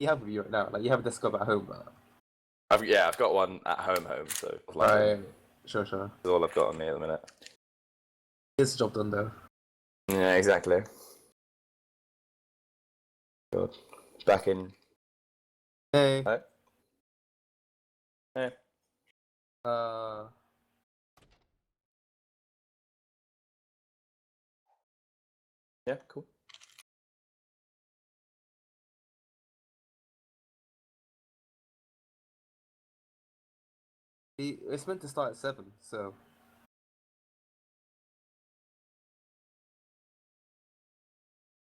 you have with you right now? Like you have a desktop at home, but... I've got one at home, so Right. Sure. That's all I've got on me at the minute. It's the job done though. Yeah, exactly. Good. Back in. Hey. Hi. Hey. Yeah, cool. It's meant to start at 7, so...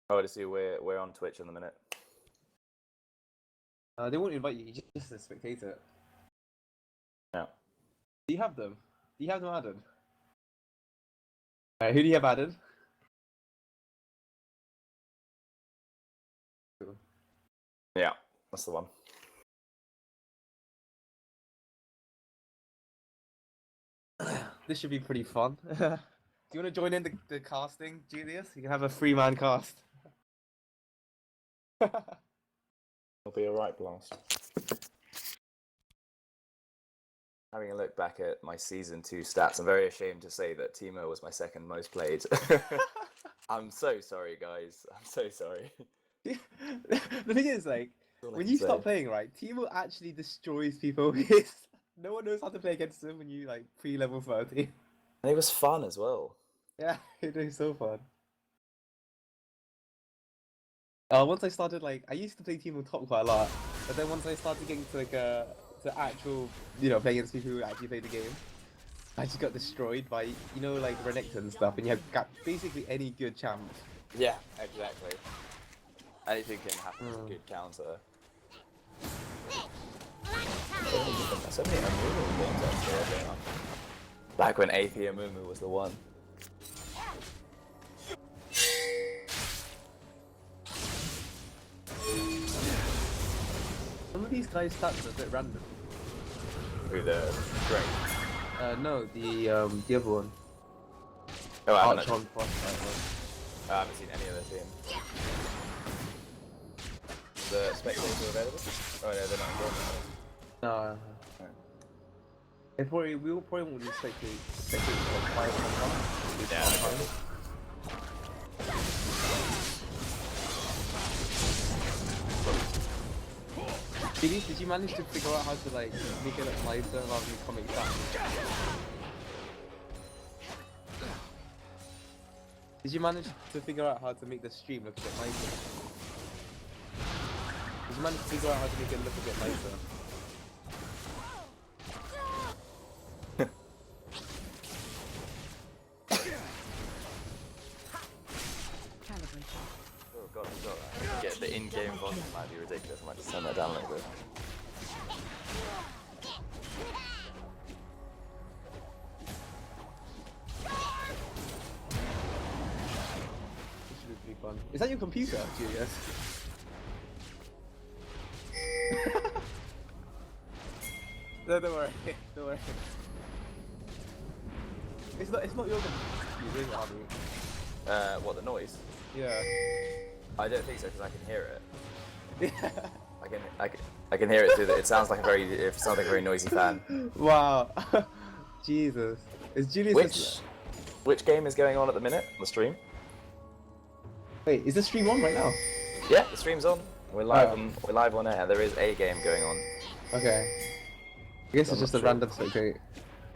Oh, to see we're on Twitch in a minute. They won't invite you, you're just a spectator. Yeah. Do you have them? Do you have them added? Alright, who do you have added? Yeah, that's the one. This should be pretty fun. Do you want to join in the casting, Julius? You can have a 3-man cast. It'll be a right blast. Having a look back at my season 2 stats, I'm very ashamed to say that Timo was my second most played. I'm so sorry, guys. I'm so sorry. The thing is, like, when you start playing, right, Timo actually destroys people. No one knows how to play against him when you, like, pre-level 30. And it was fun as well. Yeah, it is so fun. Once I started, like, I used to play Timo top quite a lot, but then once I started getting to, like, to actual, playing against people who actually play the game, I just got destroyed by, like, Renekton and stuff, and you have got basically any good champ. Yeah, exactly. Anything can happen with a good counter. So many Amumu games actually. Back when AP Amumu was the one. Some of these guys' stats are a bit random. Who, the Grey? No, the other one. Oh, Archon Frostfire. I haven't seen any of their team. The spectators available? Oh no, they're not available. No. We will probably won't do spectators like 5 Yeah. Did you manage to figure out how to like make it look lighter rather than comic down? Did you manage to figure out how to make the stream look a bit nicer? Did you manage to figure out how to make it look a bit nicer? Oh god, I've got that. Get the in-game volume might be ridiculous. I might just turn that down a little bit. This should be pretty fun. Is that your computer, Julius? No, don't worry. Don't worry. It's not your computer, is it, Harvey? What, the noise? Yeah. I don't think so because I can hear it. Yeah. I can hear it through the. It sounds like a very noisy fan. Wow. Jesus. Is Julius? Which game is going on at the minute? The stream? Wait, is the stream on right now? Yeah, the stream's on. We're live on air. There is a game going on. Okay. I guess it's just a random spectate.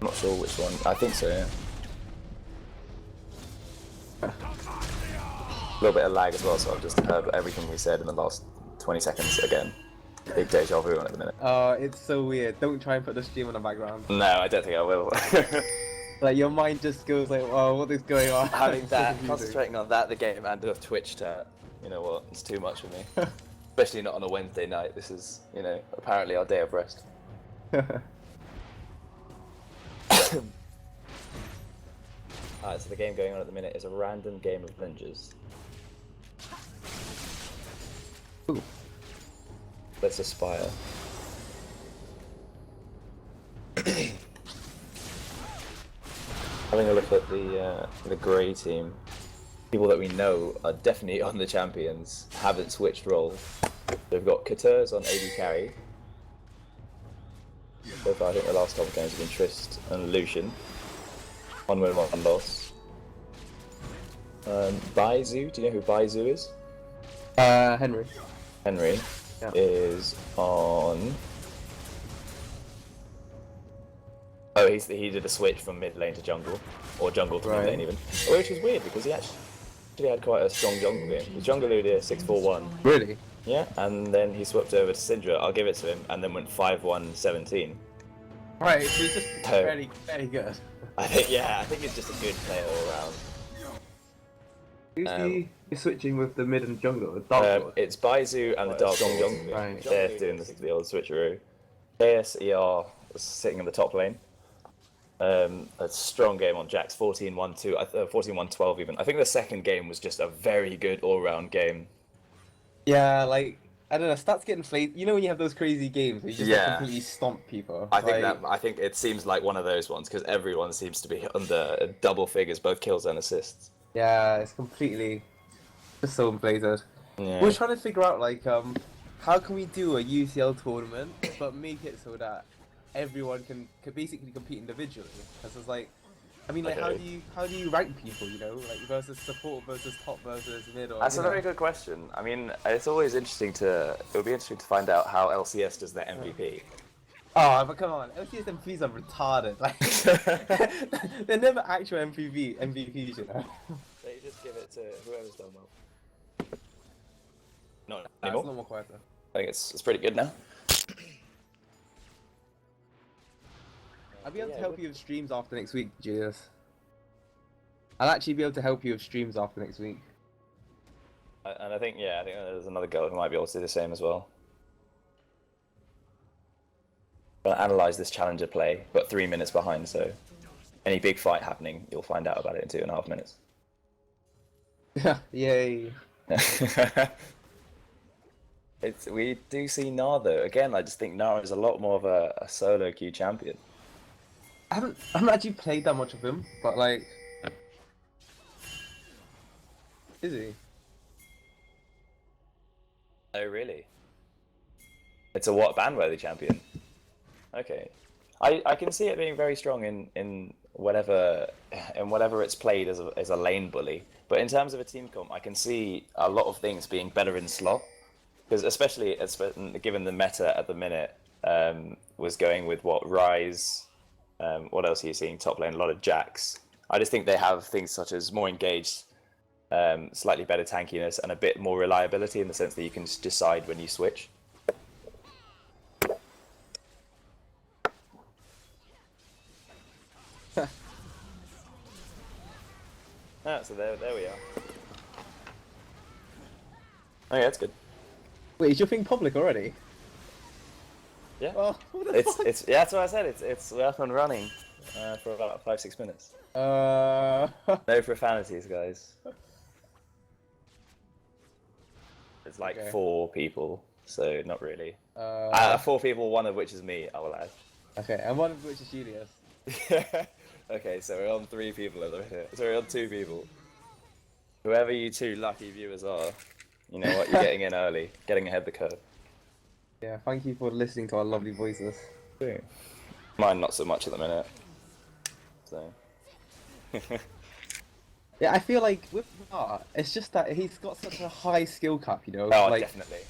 I'm not sure which one. I think so. Yeah. A little bit of lag as well, so I've just heard everything we said in the last 20 seconds again. Big deja vu on at the minute. It's so weird. Don't try and put the stream on the background. No, I don't think I will. Like, your mind just goes like, oh, what is going on? Having that, concentrating on that, the game, and a Twitch chat, you know what, it's too much for me. Especially not on a Wednesday night. This is, apparently our day of rest. Alright, so the game going on at the minute is a random game of ninjas. Ooh. Let's aspire. Having a look at the Grey team, people that we know are definitely on the champions, haven't switched roles. They've got Couture's on AD carry. So far, I think the last couple of games have been Trist and Lucian. 1 win, 1 loss. Baizu, do you know who Baizu is? Henry. Henry is on. Oh, he did a switch from mid lane to jungle, or jungle to mid lane even, which is weird because he actually had quite a strong jungle game. The jungle Udyr 6-4-1. Really? Yeah, and then he swapped over to Syndra. I'll give it to him, and then went 5-1-17. Right, so he's just very good. I think he's just a good player all around. Who's he switching with the mid and jungle? Dark it's Baizu and the Dark Jungle. Right. They're doing the old switcheroo. KSER was sitting in the top lane. A strong game on Jax, 14-1-2, 14-1-12 even. I think the second game was just a very good all-round game. Yeah, like, I don't know, stats get inflated. You know when you have those crazy games where you just like, completely stomp people? I think it seems like one of those ones because everyone seems to be under double figures, both kills and assists. Yeah, it's completely just so inflated. Yeah. We're trying to figure out like how can we do a UCL tournament but make it so that everyone can basically compete individually? Because it's like, I mean, like how do you rank people? You know, like versus support versus top versus mid. Or, That's a very good question. I mean, it's always interesting to. It would be interesting to find out how LCS does their MVP. Oh, but come on, LCS MVPs are retarded. Like, they're never actual MVPs, you know. They just give it to whoever's done well. No, It's not more quieter. I think it's pretty good now. I'll be able to help you with streams after next week, Julius. I'll actually be able to help you with streams after next week. And I think there's another girl who might be able to do the same as well. I'll analyse this challenger play, but 3 minutes behind, so any big fight happening, you'll find out about it in 2.5 minutes. Yay. We do see Gnar though. Again, I just think Gnar is a lot more of a solo queue champion. I haven't actually played that much of him, but like, is he? Oh really? It's a ban-worthy champion. Okay, I can see it being very strong in whatever it's played as a lane bully. But in terms of a team comp, I can see a lot of things being better in slot, because especially given the meta at the minute was going with Ryze. What else are you seeing? Top lane, a lot of Jax. I just think they have things such as more engaged, slightly better tankiness, and a bit more reliability in the sense that you can decide when you switch. So there we are. Oh yeah, that's good. Wait, is your thing public already? Yeah. Oh, what the fuck? It's that's what I said. It's up and running for about 5-6 minutes. No profanities, guys. It's like 4 people, so not really. 4 people, one of which is me, I will add. Okay, and one of which is Julius. Okay, so we're on 3 people at the minute. So we're on 2 people. Whoever you 2 lucky viewers are, you know what, you're getting in early, getting ahead of the curve. Yeah, thank you for listening to our lovely voices. Mine not so much at the minute. So. Yeah, I feel like with Art, it's just that he's got such a high skill cap, you know? Oh, like, definitely.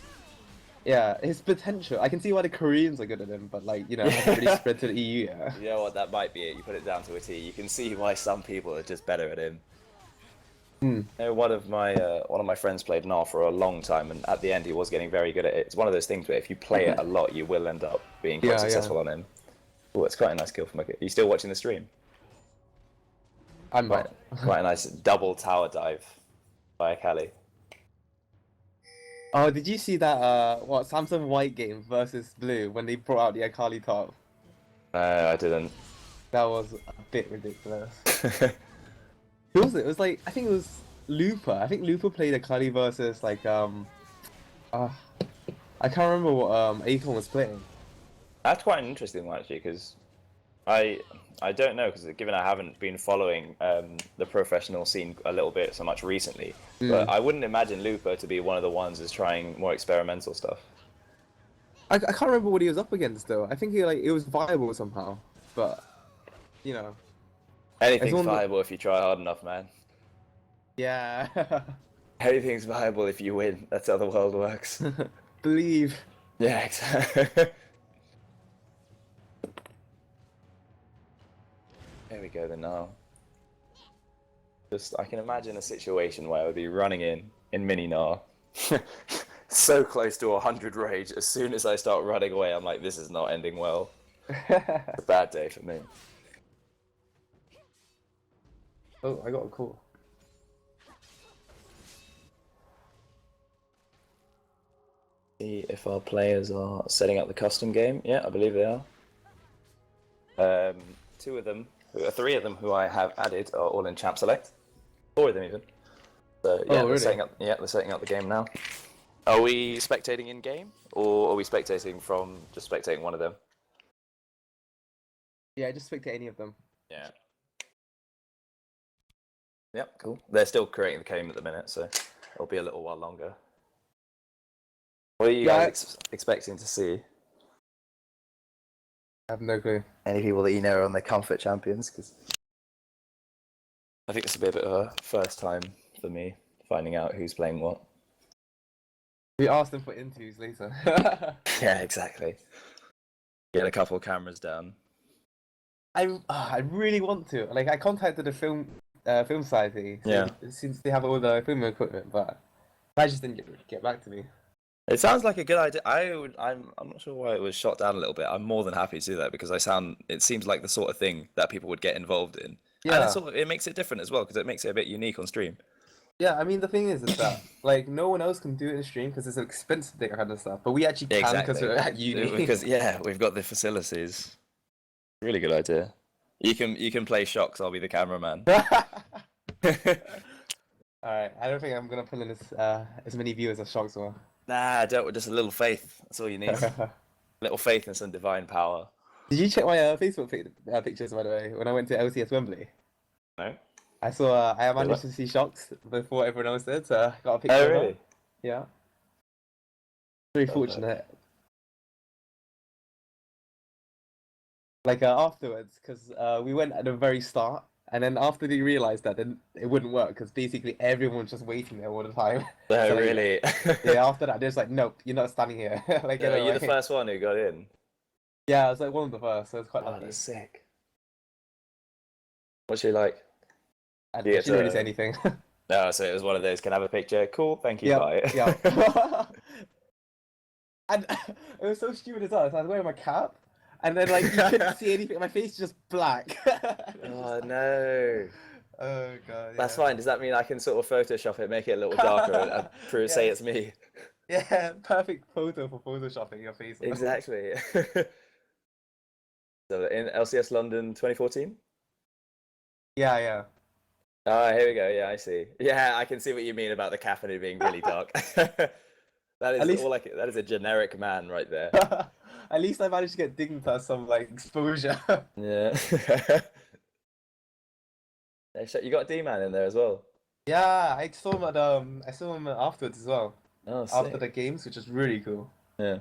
Yeah, his potential. I can see why the Koreans are good at him, but like, you know, it hasn't really spread to the EU yet. You know what, that might be it. You put it down to a T. You can see why some people are just better at him. You know, one of my friends played Gnar for a long time, and at the end he was getting very good at it. It's one of those things where if you play it a lot, you will end up being quite successful on him. Oh, it's quite a nice kill from a kid. Are you still watching the stream? I'm not. Quite a nice double tower dive by Akali. Oh, did you see that, Samsung White game versus Blue when they brought out the Akali top? I didn't. That was a bit ridiculous. Who was it? It was like, I think it was Lupa. I think Lupa played Akali versus like, I can't remember what Akon was playing. That's quite an interesting one actually, because I don't know because given I haven't been following the professional scene a little bit so much recently, but I wouldn't imagine Lupo to be one of the ones who's trying more experimental stuff. I can't remember what he was up against though. I think it was viable somehow, but you know, it's Anything's one that, viable if you try hard enough, man. yeah. Anything's viable if you win. That's how the world works. Believe. Yeah, exactly. There we go, then now. Just, I can imagine a situation where I would be running in mini Gnar, so close to 100 rage. As soon as I start running away, I'm like, this is not ending well. It's a bad day for me. Oh, I got a call. See if our players are setting up the custom game. Yeah, I believe they are. Three of them who I have added are all in champ select. 4 of them even. So yeah, Oh, really? they're setting up the game now. Are we spectating in game, or are we spectating from just spectating one of them? Yeah, just speak to any of them. Yeah. Yep, cool. They're still creating the game at the minute, so it'll be a little while longer. What are you guys expecting to see? I have no clue. Any people that you know are on their comfort champions? Because I think this will be a bit of a first time for me finding out who's playing what. We asked them for interviews later. Yeah, exactly. Get a couple of cameras down. I really want to. Like, I contacted the film society. Yeah. Since they have all the film equipment, but I just didn't get back to me. It sounds like a good idea. I'm not sure why it was shot down a little bit. I'm more than happy to do that because it seems like the sort of thing that people would get involved in. Yeah. And it makes it different as well because it makes it a bit unique on stream. Yeah, I mean the thing is that like no one else can do it in stream because it's an expensive that kind of stuff. But we actually can because we're at uni. Because yeah, we've got the facilities. Really good idea. You can play shocks. I'll be the cameraman. Alright, I don't think I'm gonna pull in as many viewers as Shocks will. Nah, don't. Just a little faith. That's all you need. Little faith and some divine power. Did you check my Facebook pictures by the way when I went to LCS Wembley? No. I saw I managed to see Shocks before everyone else did, so I got a picture. Oh of really? her. Yeah. Very fortunate. Like afterwards, because we went at the very start, and then after they realized that, then it wouldn't work because basically everyone's just waiting there all the time. Oh So, like, really? yeah. After that, they're just like, nope, you're not standing here. Like, Are you the first one who got in? Yeah, I was like one of the first, so it's quite lucky. That's sick. What's she like? And she didn't really say anything. No, so it was one of those. Can I have a picture? Cool, thank you. Yeah, Bye. yeah. And it was so stupid as well. So I was wearing my cap, and then like you couldn't see anything. My face is just black. Oh no. Oh god. That's fine. Does that mean I can sort of Photoshop it, make it a little darker, and say it's me? Yeah, perfect photo for photoshopping your face. Exactly. So in LCS London 2014? Yeah. Ah, here we go. Yeah, I see. Yeah, I can see what you mean about the caffeine being really dark. That is that is a generic man right there. At least I managed to get Dignitas some like exposure. Yeah. You got D-Man in there as well. Yeah, I saw him afterwards as well. Oh, After sick. the games, which is really cool. Yeah.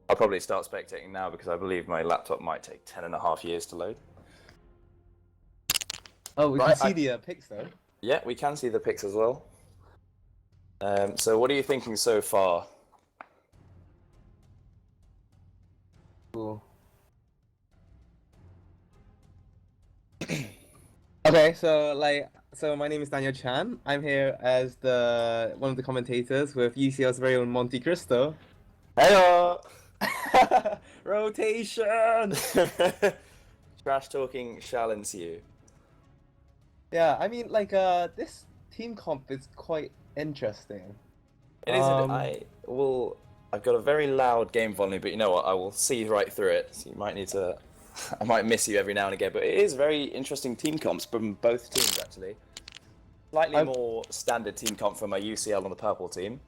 I'll probably start spectating now because I believe my laptop might take 10.5 years to load. Oh, we Right, can see the pics though. Yeah, we can see the picks as well. So what are you thinking so far? Cool. Okay, so my name is Daniel Chan. I'm here as one of the commentators with UCL's very own Monte Cristo. Heyo! Rotation. Trash talking shall ensue. Yeah, I mean, this team comp is quite interesting. It is. I've got a very loud game volume, but you know what? I will see right through it. So you might need to. I might miss you every now and again, but it is very interesting team comps from both teams actually. Slightly more standard team comp from a UCL on the purple team.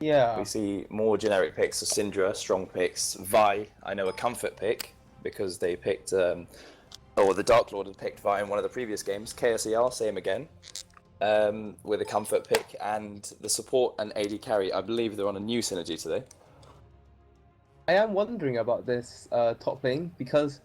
Yeah. We see more generic picks of Syndra, strong picks. Vi, I know a comfort pick because they picked, the Dark Lord had picked Vi in one of the previous games. KSER, same again, with a comfort pick. And the support and AD carry, I believe they're on a new synergy today. I am wondering about this top lane because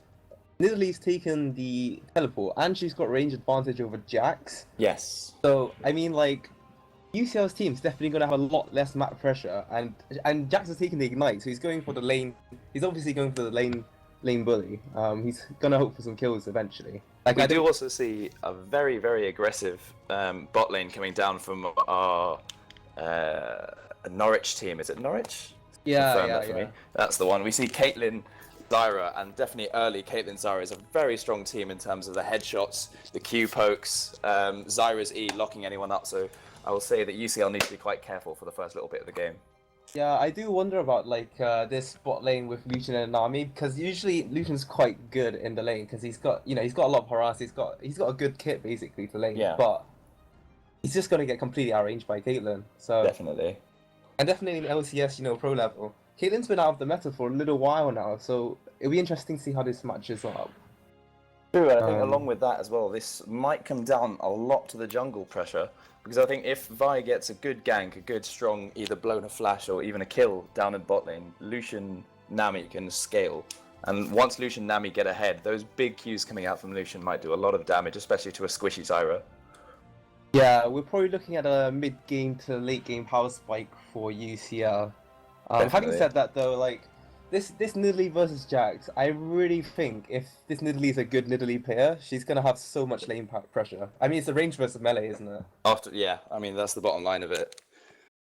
Nidalee's taken the teleport and she's got range advantage over Jax. Yes. So, I mean, UCL's team's definitely going to have a lot less map pressure, and Jax is taking the ignite, so he's going for the lane. He's obviously going for the lane bully. He's going to hope for some kills eventually. We do also see a very, very aggressive bot lane coming down from our Norwich team. Is it Norwich? Yeah, yeah. Me. That's the one. We see Caitlyn, Zyra, and definitely early Caitlyn Zyra is a very strong team in terms of the headshots, the Q pokes, Zyra's E locking anyone up. So I will say that UCL needs to be quite careful for the first little bit of the game. Yeah, I do wonder about this bot lane with Lucian and Nami because usually Lucian's quite good in the lane because he's got a lot of harass. He's got a good kit basically to lane. Yeah. But he's just gonna get completely outranged by Caitlyn. So definitely. And definitely in LCS, pro level. Caitlyn's been out of the meta for a little while now, so it'll be interesting to see how this matches up. True, and I think along with that as well, this might come down a lot to the jungle pressure. Because I think if Vi gets a good gank, a good strong either blown a flash or even a kill down in bot lane, Lucian Nami can scale. And once Lucian Nami get ahead, those big Qs coming out from Lucian might do a lot of damage, especially to a squishy Zyra. Yeah, we're probably looking at a mid-game to late-game power spike for UCL. Having said that, though, this Nidalee versus Jax, I really think if this Nidalee is a good Nidalee player, she's gonna have so much lane pressure. I mean, it's a range versus melee, isn't it? Yeah, I mean that's the bottom line of it.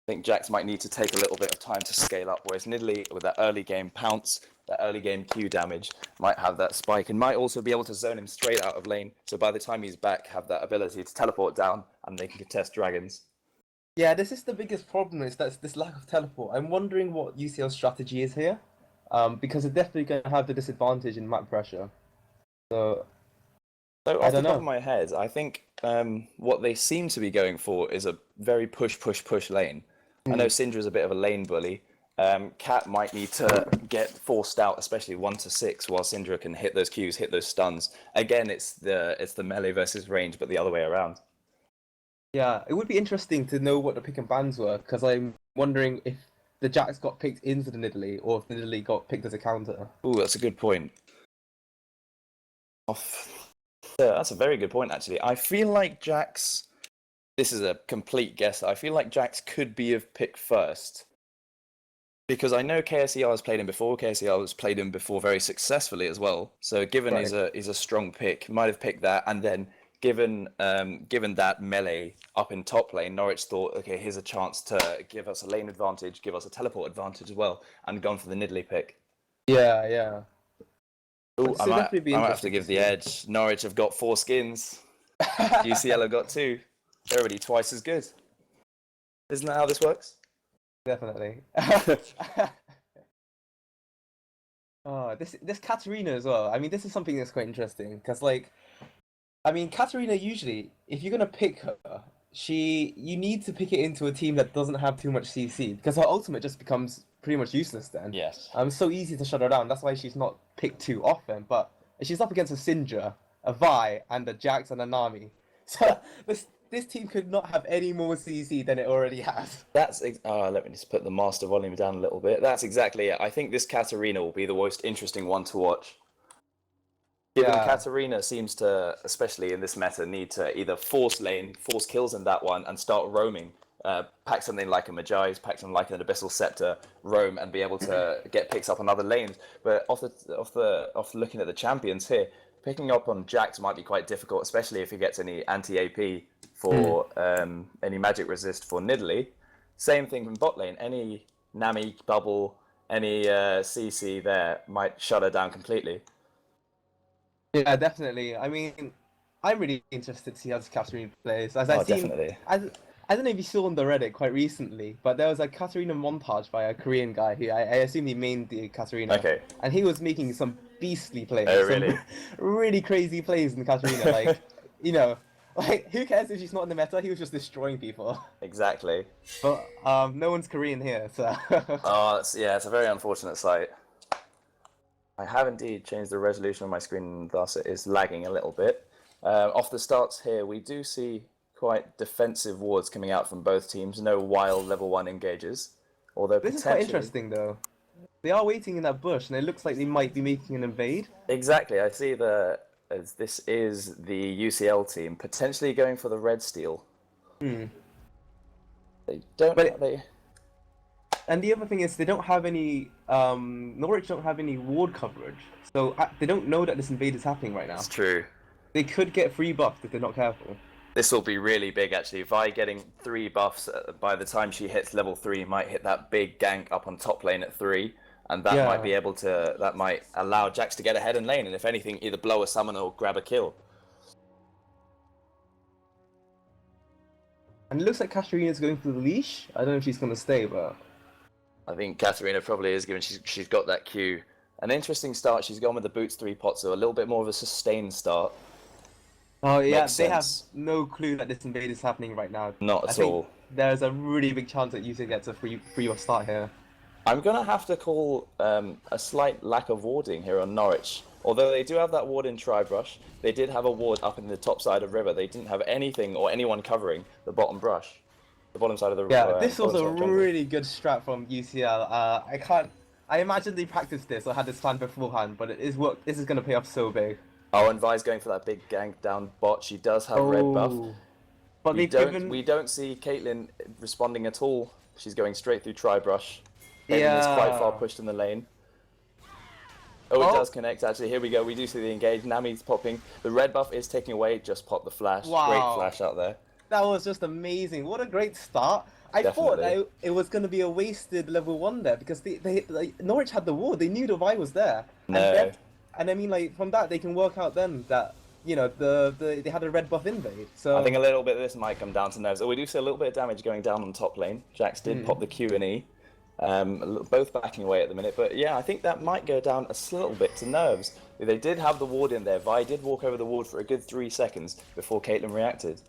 I think Jax might need to take a little bit of time to scale up, whereas Nidalee, with that early game pounce, that early game Q damage, might have that spike and might also be able to zone him straight out of lane. So by the time he's back, have that ability to teleport down and they can contest dragons. Yeah, this is the biggest problem, is that this lack of teleport. I'm wondering what UCL's strategy is here, because they're definitely going to have the disadvantage in map pressure. So off the top of my head, I think what they seem to be going for is a very push lane. I know Syndra's a bit of a lane bully. Cat might need to get forced out, especially 1-6, while Syndra can hit those Qs, hit those stuns. Again, it's the melee versus range, but the other way around. Yeah, it would be interesting to know what the pick and bans were, because I'm wondering if the Jax got picked into the Nidalee, or if the Nidalee got picked as a counter. Ooh, that's a good point. Yeah, that's a very good point, actually. I feel like Jax... This is a complete guess. I feel like Jax could be of pick first. Because I know KSER has played him before. KSER has played him before very successfully as well. So given he's a strong pick, might have picked that, and then given that melee up in top lane, Norwich thought, okay, here's a chance to give us a lane advantage, give us a teleport advantage as well, and gone for the Nidalee pick. Yeah, yeah. Ooh, I might have to give the edge. Norwich have got 4 skins. UCL have got 2. They're already twice as good. Isn't that how this works? Definitely. Oh, this Katarina as well. I mean, this is something that's quite interesting because, Katarina usually, if you're gonna pick her, you need to pick it into a team that doesn't have too much CC because her ultimate just becomes pretty much useless then. Yes. It's so easy to shut her down. That's why she's not picked too often. But she's up against a Syndra, a Vi, and a Jax and a Nami. So this team could not have any more CC than it already has. Let me just put the master volume down a little bit. That's exactly it. I think this Katarina will be the most interesting one to watch. Given Katarina seems to, especially in this meta, need to either force lane, force kills in that one, and start roaming. Pack something like a Magi's, pack something like an Abyssal Scepter, roam, and be able to get picks up on other lanes. But off looking at the champions here, picking up on Jax might be quite difficult, especially if he gets any anti-AP for any magic resist for Nidalee. Same thing from bot lane. Any Nami bubble, any CC there might shut her down completely. Yeah, definitely. I mean, I'm really interested to see how this Katarina plays. As I've seen, definitely. I don't know if you saw on the Reddit quite recently, but there was a Katarina montage by a Korean guy who I assume he mained the Katarina. Okay. And he was making some beastly plays. Oh, really? Some really crazy plays in Katarina. Like, you know, like, who cares if she's not in the meta? He was just destroying people. Exactly. But no one's Korean here, so... Oh, it's a very unfortunate sight. I have indeed changed the resolution on my screen, thus it is lagging a little bit. Off the starts here, we do see quite defensive wards coming out from both teams. No wild level 1 engages. Although This is quite interesting, though. They are waiting in that bush, and it looks like they might be making an invade. Exactly. I see this is the UCL team potentially going for the red steel. They don't. And the other thing is, they don't have any. Norwich don't have any ward coverage, so they don't know that this invade is happening right now. That's true. They could get free buffed if they're not careful. This will be really big, actually. Vi getting 3 buffs by the time she hits level 3 might hit that big gank up on top lane at 3, and that might be able to. That might allow Jax to get ahead in lane, and if anything, either blow a summon or grab a kill. And it looks like Katarina's going for the leash. I don't know if she's going to stay, but I think Katarina probably is, given she's got that Q. An interesting start. She's gone with the boots 3 pots, so a little bit more of a sustained start. Oh yeah, they have no clue that this invade is happening right now. Not at all. There's a really big chance that UCL gets a free start here. I'm gonna have to call a slight lack of warding here on Norwich. Although they do have that ward in Tribrush, they did have a ward up in the top side of River. They didn't have anything or anyone covering the bottom brush, the bottom side of the river. Yeah, this was a really good strat from UCL. I imagine they practiced this or had this plan beforehand, but it is this is gonna pay off so big. Oh, and Vi's going for that big gank down bot. She does have red buff. But we don't see Caitlyn responding at all. She's going straight through Tribrush. Caitlyn is quite far pushed in the lane. Oh, it does connect, actually. Here we go. We do see the engage. Nami's popping. The red buff is taking away. Just pop the flash. Wow. Great flash out there. That was just amazing. What a great start. I thought that it was going to be a wasted level 1 there because Norwich had the ward. They knew the Vi was there. No. And I mean, like, from that, they can work out then that, you know, they had a red buff invade. So I think a little bit of this might come down to nerves. Oh, we do see a little bit of damage going down on top lane. Jax did pop the Q and E. Both backing away at the minute. But yeah, I think that might go down a little bit to nerves. They did have the ward in there. Vi did walk over the ward for a good 3 seconds before Caitlyn reacted.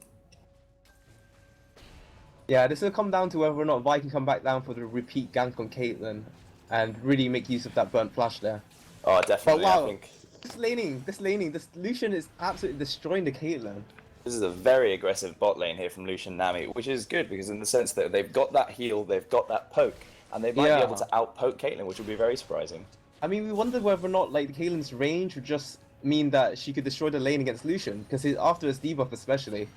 Yeah, this will come down to whether or not Vi can come back down for the repeat gank on Caitlyn and really make use of that burnt flash there. Oh, definitely. But wow, I think this Lucian is absolutely destroying the Caitlyn. This is a very aggressive bot lane here from Lucian Nami, which is good because in the sense that they've got that heal, they've got that poke, and they might be able to out-poke Caitlyn, which would be very surprising. I mean, we wondered whether or not like Caitlyn's range would just mean that she could destroy the lane against Lucian, because after his debuff especially,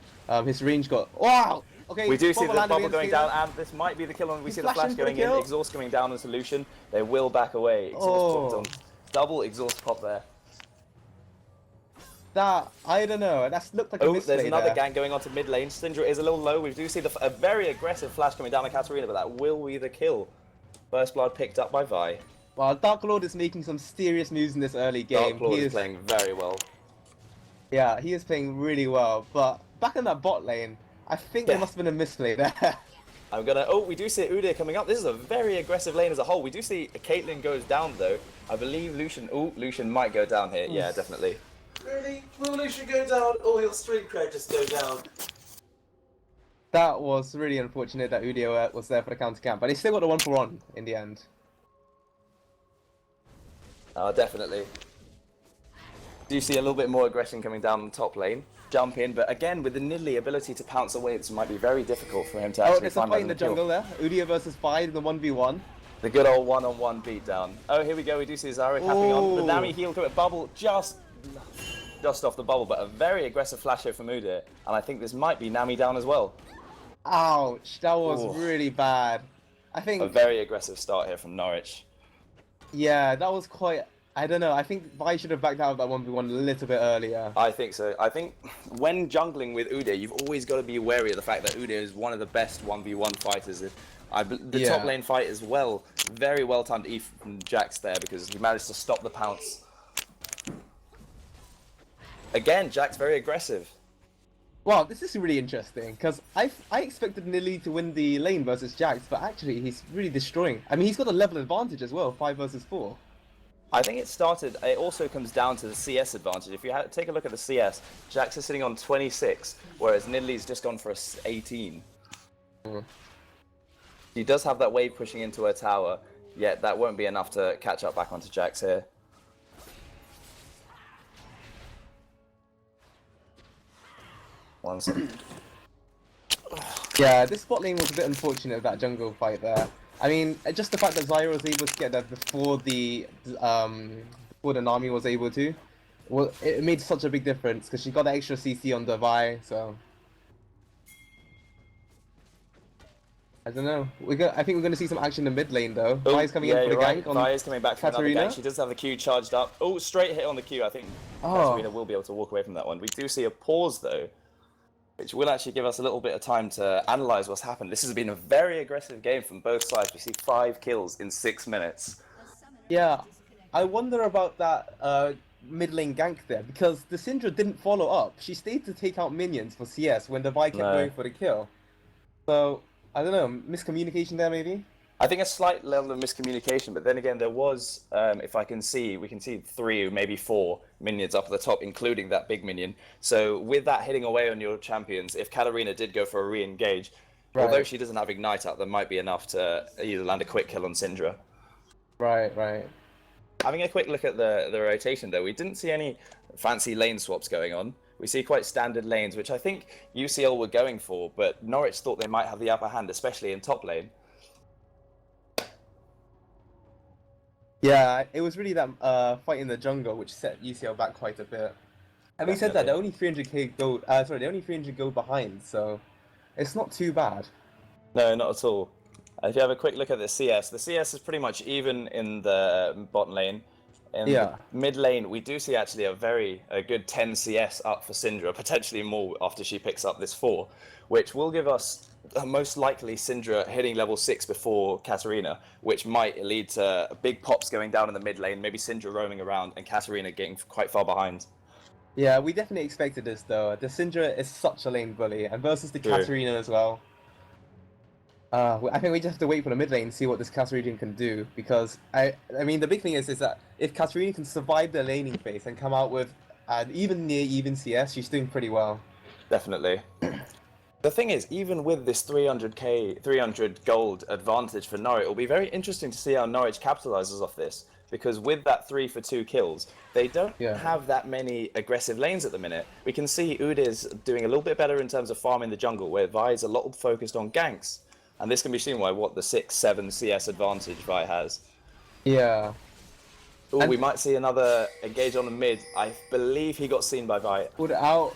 his range got... Wow! Okay, we do see the bubble going down, and this might be the kill on. We see the flash going in, exhaust coming down into Lucian. They will back away. Exhaust popped on. Double exhaust pop there. That, I don't know, that's looked like a misplay. There's another gank going on to mid lane. Syndra is a little low. We do see a very aggressive flash coming down on Katarina, but that will be the kill. First blood picked up by Vi. Well, Dark Lord is making some serious moves in this early game. Dark Lord is playing very well. Yeah, he is playing really well, but back in that bot lane, I think there must have been a misplay there. We do see Udyr coming up. This is a very aggressive lane as a whole. We do see Caitlyn goes down though. I believe Lucian might go down here. Yeah, definitely. Really? Will Lucian go down, or will street cred just go down? That was really unfortunate that Udyr was there for the counter camp, but he still got the 1-for-1 in the end. Definitely. Do you see a little bit more aggression coming down the top lane? jump in, but again, with the Nidalee ability to pounce away, this might be very difficult for him to Oh, actually there's a find fight in the the kill. jungle there. Udyr versus Fide in the 1v1. The good old one-on-one beatdown. Oh, here we go. We do see Zyra capping on. The Nami heal to it. Bubble just off the bubble, but a very aggressive flash here from Udyr. And I think this might be Nami down as well. Ouch, that was Ooh. really bad. I think, A very aggressive start here from Norwich. yeah, that was quite, I don't know, I think Vi should have backed out of that 1v1 a little bit earlier. I think so. I think when jungling with Udyr, you've always got to be wary of the fact that Udyr is one of the best 1v1 fighters. The top lane fight as well, very well timed E from Jax there because he managed to stop the pounce. Again, Jax very aggressive. Wow, this is really interesting, because I expected Nidalee to win the lane versus Jax, but actually he's really destroying. I mean, he's got a level advantage as well, 5 versus 4. I think it also comes down to the CS advantage. If you take a look at the CS, Jax is sitting on 26, whereas Nidalee's just gone for 18. He does have that wave pushing into her tower, yet that won't be enough to catch up back onto Jax here. One second. Yeah, this bot lane was a bit unfortunate with that jungle fight there. I mean, just the fact that Zyra was able to get that before the Nami was able to, well, it made such a big difference because she got the extra CC on the Vi, so I don't know. I think we're going to see some action in the mid lane though. Oh, Vi's coming in for the gank on Vi is coming back for another Katarina. gank. She does have the Q charged up. Oh, straight hit on the Q. I think Katarina will be able to walk away from that one. We do see a pause though, which will actually give us a little bit of time to analyze what's happened. This has been a very aggressive game from both sides. We see 5 kills in 6 minutes. Yeah, I wonder about that mid lane gank there, because the Syndra didn't follow up. She stayed to take out minions for CS when the Vi kept going for the kill. So, I don't know, miscommunication there maybe? I think a slight level of miscommunication, but then again, there was, if I can see, we can see 3 or maybe 4 minions up at the top, including that big minion. So with that hitting away on your champions, if Katarina did go for a re-engage, although she doesn't have Ignite up, there might be enough to either land a quick kill on Syndra. Right, right. Having a quick look at the rotation though, we didn't see any fancy lane swaps going on. We see quite standard lanes, which I think UCL were going for, but Norwich thought they might have the upper hand, especially in top lane. Yeah, it was really that fight in the jungle which set UCL back quite a bit. Having said that, they're only 300k gold. Sorry, they're only 300 gold behind, so it's not too bad. No, not at all. If you have a quick look at the CS is pretty much even in the bot lane. In the mid lane, we do see actually a good 10 CS up for Syndra, potentially more after she picks up this 4, which will give us most likely Syndra hitting level 6 before Katarina, which might lead to big pops going down in the mid lane, maybe Syndra roaming around and Katarina getting quite far behind. Yeah, we definitely expected this though. The Syndra is such a lane bully, and versus the Katarina as well. I think we just have to wait for the mid lane and see what this Katarina can do, because I mean the big thing is that if Katarina can survive the laning phase and come out with even near even CS, she's doing pretty well. Definitely. The thing is, even with this 300 gold advantage for Norwich, it'll be very interesting to see how Norwich capitalizes off this, because with that 3 for 2 kills, they don't have that many aggressive lanes at the minute. We can see Udyr's doing a little bit better in terms of farming the jungle, where Vi's a lot focused on ganks. And this can be seen by the 6-7 CS advantage Vi has. Yeah. Oh, we might see another engage on the mid. I believe he got seen by Vi. Put it out.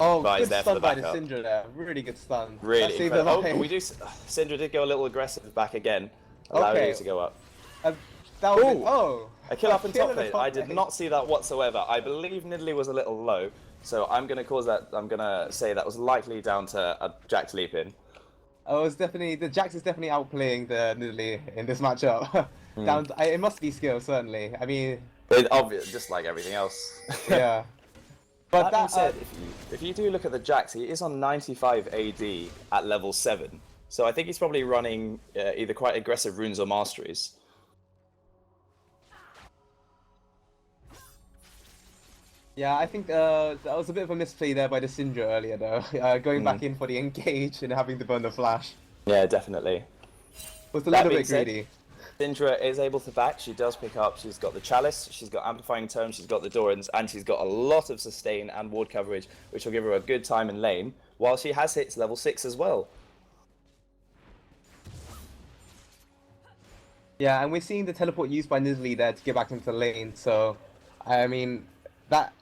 Oh, Vi's good stun by the Syndra there. Really good stun. Really incredible. Oh, we do. Syndra did go a little aggressive back again, allowing it to go up. That was a kill up in top lane. I did not see that whatsoever. I believe Nidalee was a little low, so I'm going to say that was likely down to a Jax leap in. Oh, it's definitely the Jax is definitely outplaying the Nidalee in this matchup. It must be skill, certainly. I mean, it's obvious, just like everything else. Yeah. But that being said, if you do look at the Jax, he is on 95 AD at level 7. So I think he's probably running either quite aggressive runes or masteries. Yeah, I think that was a bit of a misplay there by the Syndra earlier, though. Going back in for the engage and having to burn the flash. Yeah, definitely. Was a little bit greedy. Syndra is able to back. She does pick up. She's got the Chalice, she's got Amplifying Tone, she's got the Dorans, and she's got a lot of sustain and ward coverage, which will give her a good time in lane, while she has hits level 6 as well. Yeah, and we're seeing the teleport used by Nidalee there to get back into the lane, so, I mean, that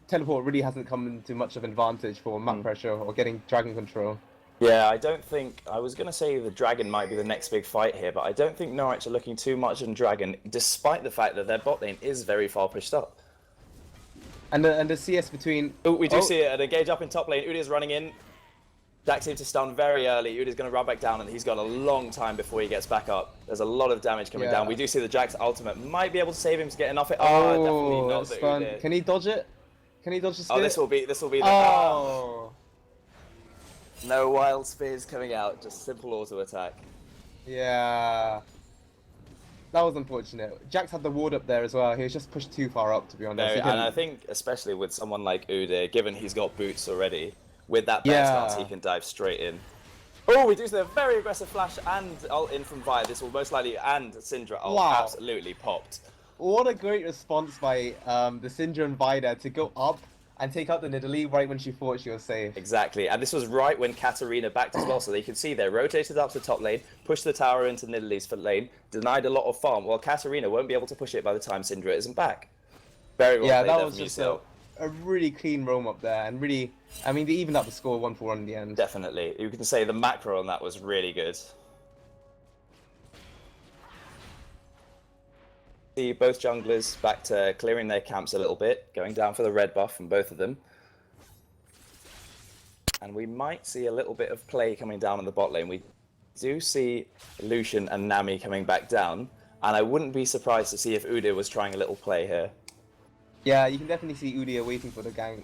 teleport really hasn't come into much of an advantage for map pressure or getting dragon control. Yeah, I don't think... I was going to say the Dragon might be the next big fight here, but I don't think Norwich are looking too much on Dragon, despite the fact that their bot lane is very far pushed up. And the CS between... Oh, we do see it, an engage up in top lane. Udyr's running in. Jack seems to stun very early. Udyr's going to run back down, and he's got a long time before he gets back up. There's a lot of damage coming down. We do see the Jack's ultimate might be able to save him to get enough hit. Oh, definitely not the Udyr. Can he dodge it? Can he dodge the spear? Oh, this will be the... Oh! No wild spears coming out, just simple auto attack. Yeah. That was unfortunate. Jax had the ward up there as well. He was just pushed too far up, to be honest. No, and I think, especially with someone like Udyr, given he's got boots already, with that back stance, he can dive straight in. Oh, we do see a very aggressive flash and ult in from Vi. This will most likely, and Syndra ult absolutely popped. What a great response by the Syndra and Vi there to go up and take out the Nidalee right when she thought she was safe. Exactly, and this was right when Katarina backed as well, so you can see they rotated up to top lane, pushed the tower into Nidalee's foot lane, denied a lot of farm, while Katarina won't be able to push it by the time Syndra isn't back. Very well played that there was from just UCL. a really clean roam up there, and really, I mean, they evened up the score 1-4 in the end. Definitely, you can say the macro on that was really good. See both junglers back to clearing their camps a little bit, going down for the red buff from both of them. And we might see a little bit of play coming down on the bot lane. We do see Lucian and Nami coming back down, and I wouldn't be surprised to see if Udyr was trying a little play here. Yeah, you can definitely see Udyr waiting for the gank.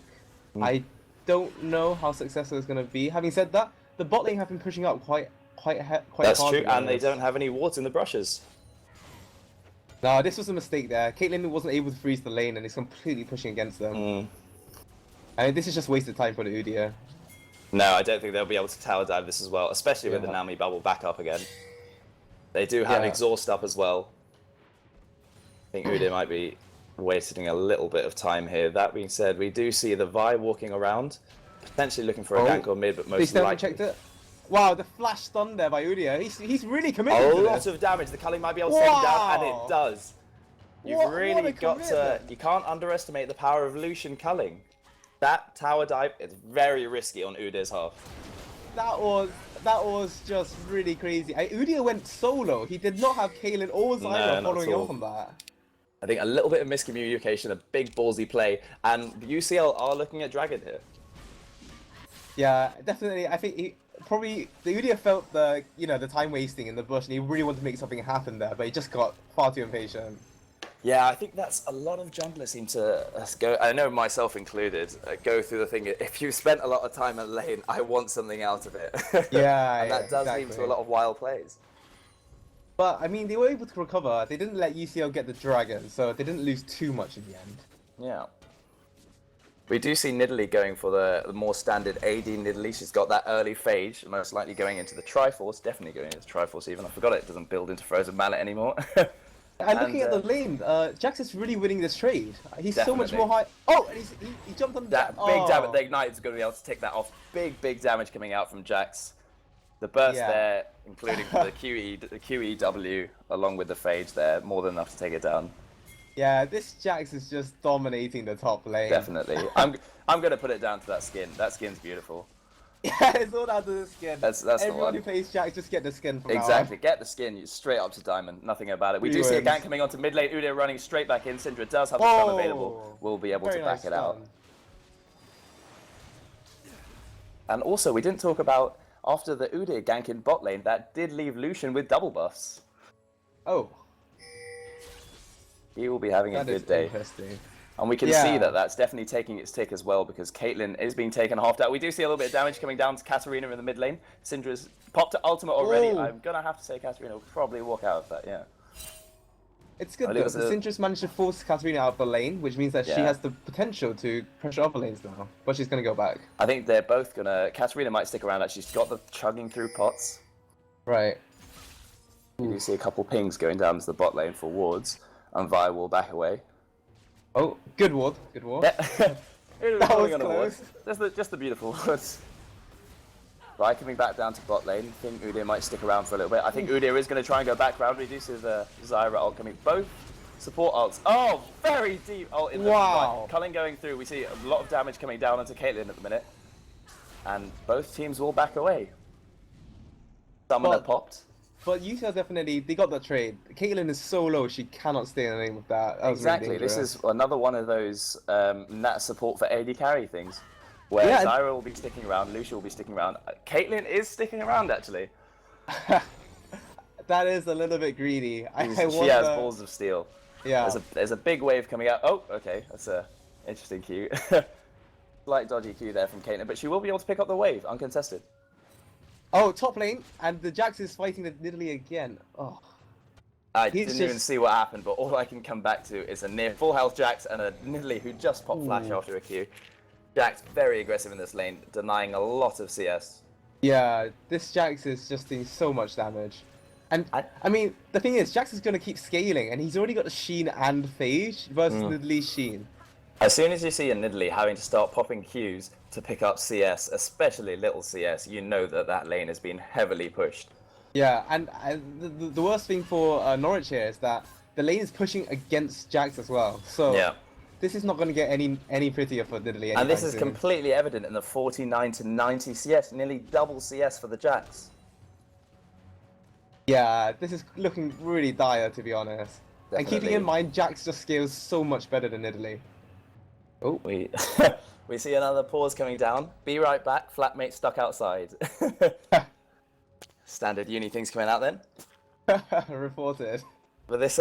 I don't know how successful it's going to be. Having said that, the bot lane have been pushing up quite That's hard. true, and they don't have any wards in the brushes. No, this was a mistake there. Caitlyn wasn't able to freeze the lane, and he's completely pushing against them. I mean, this is just wasted time for the Udyr. No, I don't think they'll be able to tower dive this as well, especially with the Nami bubble back up again. They do have exhaust up as well. I think Udyr might be wasting a little bit of time here. That being said, we do see the Vi walking around, potentially looking for a gank on mid, but most likely... checked it. Wow, the flash stun there by Udyr. He's really committed to a lot this. of damage. The culling might be able to take him down, and it does. You've really got to... You can't underestimate the power of Lucian culling. That tower dive is very risky on Udyr's half. That was just really crazy. Udyr went solo. He did not have Caitlyn or Zyra following up on that. I think a little bit of miscommunication, a big ballsy play, and UCL are looking at Dragon here. Yeah, definitely. I think probably the Udyr felt the the time wasting in the bush, and he really wanted to make something happen there, but he just got far too impatient. Yeah, I think that's a lot of junglers seem to go, I know myself included, go through the thing, if you spent a lot of time in lane, I want something out of it. Yeah, and that does lead to a lot of wild plays. But, I mean, they were able to recover. They didn't let UCL get the dragon, so they didn't lose too much in the end. Yeah. We do see Nidalee going for the more standard AD Nidalee. She's got that early phage, most likely going into the Triforce, definitely going into Triforce even. I forgot it doesn't build into Frozen Mallet anymore. And looking at the lane, Jax is really winning this trade. He's so much more high. Oh, and he jumped on that big damage. The Ignite is going to be able to take that off. Big damage coming out from Jax. The burst there, including the QEW, along with the phage there, more than enough to take it down. Yeah, this Jax is just dominating the top lane. Definitely. I'm going to put it down to that skin. That skin's beautiful. Yeah, it's all down to the skin. That's Everyone who plays Jax, just get the skin from Exactly, get the skin, straight up to diamond, nothing about it. We do see a gank coming onto mid lane, Udyr running straight back in, Syndra does have the stun available, we'll be able to back it out. And also, we didn't talk about, after the Udyr gank in bot lane, that did leave Lucian with double buffs. Oh. He will be having a good day. Interesting. And we can see that that's definitely taking its tick as well, because Caitlyn is being taken half down. We do see a little bit of damage coming down to Katarina in the mid lane. Syndra's popped to ultimate already. I'm going to have to say Katarina will probably walk out of that, yeah. It's good though, Syndra's managed to force Katarina out of the lane, which means that she has the potential to pressure other lanes now. But she's going to go back. I think they're both going to... Katarina might stick around, actually. She's got the chugging through pots. Right. You do see a couple pings going down to the bot lane for wards, and Vi will back away. Oh, good ward. Good ward. Yeah. That was close. Just the beautiful wards. Vi coming back down to bot lane. I think Udyr might stick around for a little bit. I think Udyr is going to try and go back round. We do see the Zyra ult coming. Both support ults. Oh, very deep ult in the Wow. Cullen going through. We see a lot of damage coming down onto Caitlyn at the minute. And both teams will back away. Summoner popped. But UCL definitely, they got that trade. Caitlyn is so low, she cannot stay in the name of that. That was Exactly. really This dangerous. is another one of those nat support for AD carry things. Where Yeah. Zyra will be sticking around, Lucia will be sticking around. Caitlyn is sticking around, actually. That is a little bit greedy. I She wonder... has balls of steel. Yeah. There's a big wave coming out. Oh, okay. That's a interesting cue. Slight dodgy cue there from Caitlyn, but she will be able to pick up the wave, uncontested. Oh, top lane, and the Jax is fighting the Nidalee again. Oh. I He's didn't even just- see what happened, but all I can come back to is a near full health Jax and a Nidalee who just popped flash after a Q. Jax very aggressive in this lane, denying a lot of CS. Yeah, this Jax is just doing so much damage. And, I mean, the thing is, Jax is going to keep scaling, and he's already got the Sheen and Phage versus Nidalee's Sheen. As soon as you see a Nidalee having to start popping Qs to pick up CS, especially little CS, you know that that lane has been heavily pushed. Yeah, and the worst thing for Norwich here is that the lane is pushing against Jax as well. So Yeah. this is not going to get any prettier for Nidalee. And this is soon. completely evident in the 49 to 90 CS, nearly double CS for the Jax. Yeah, this is looking really dire, to be honest. And keeping Definitely. in mind, Jax just scales so much better than Nidalee. Oh, We we see another pause coming down. Be right back. Flatmate stuck outside. Standard uni things coming out then. reported. But this,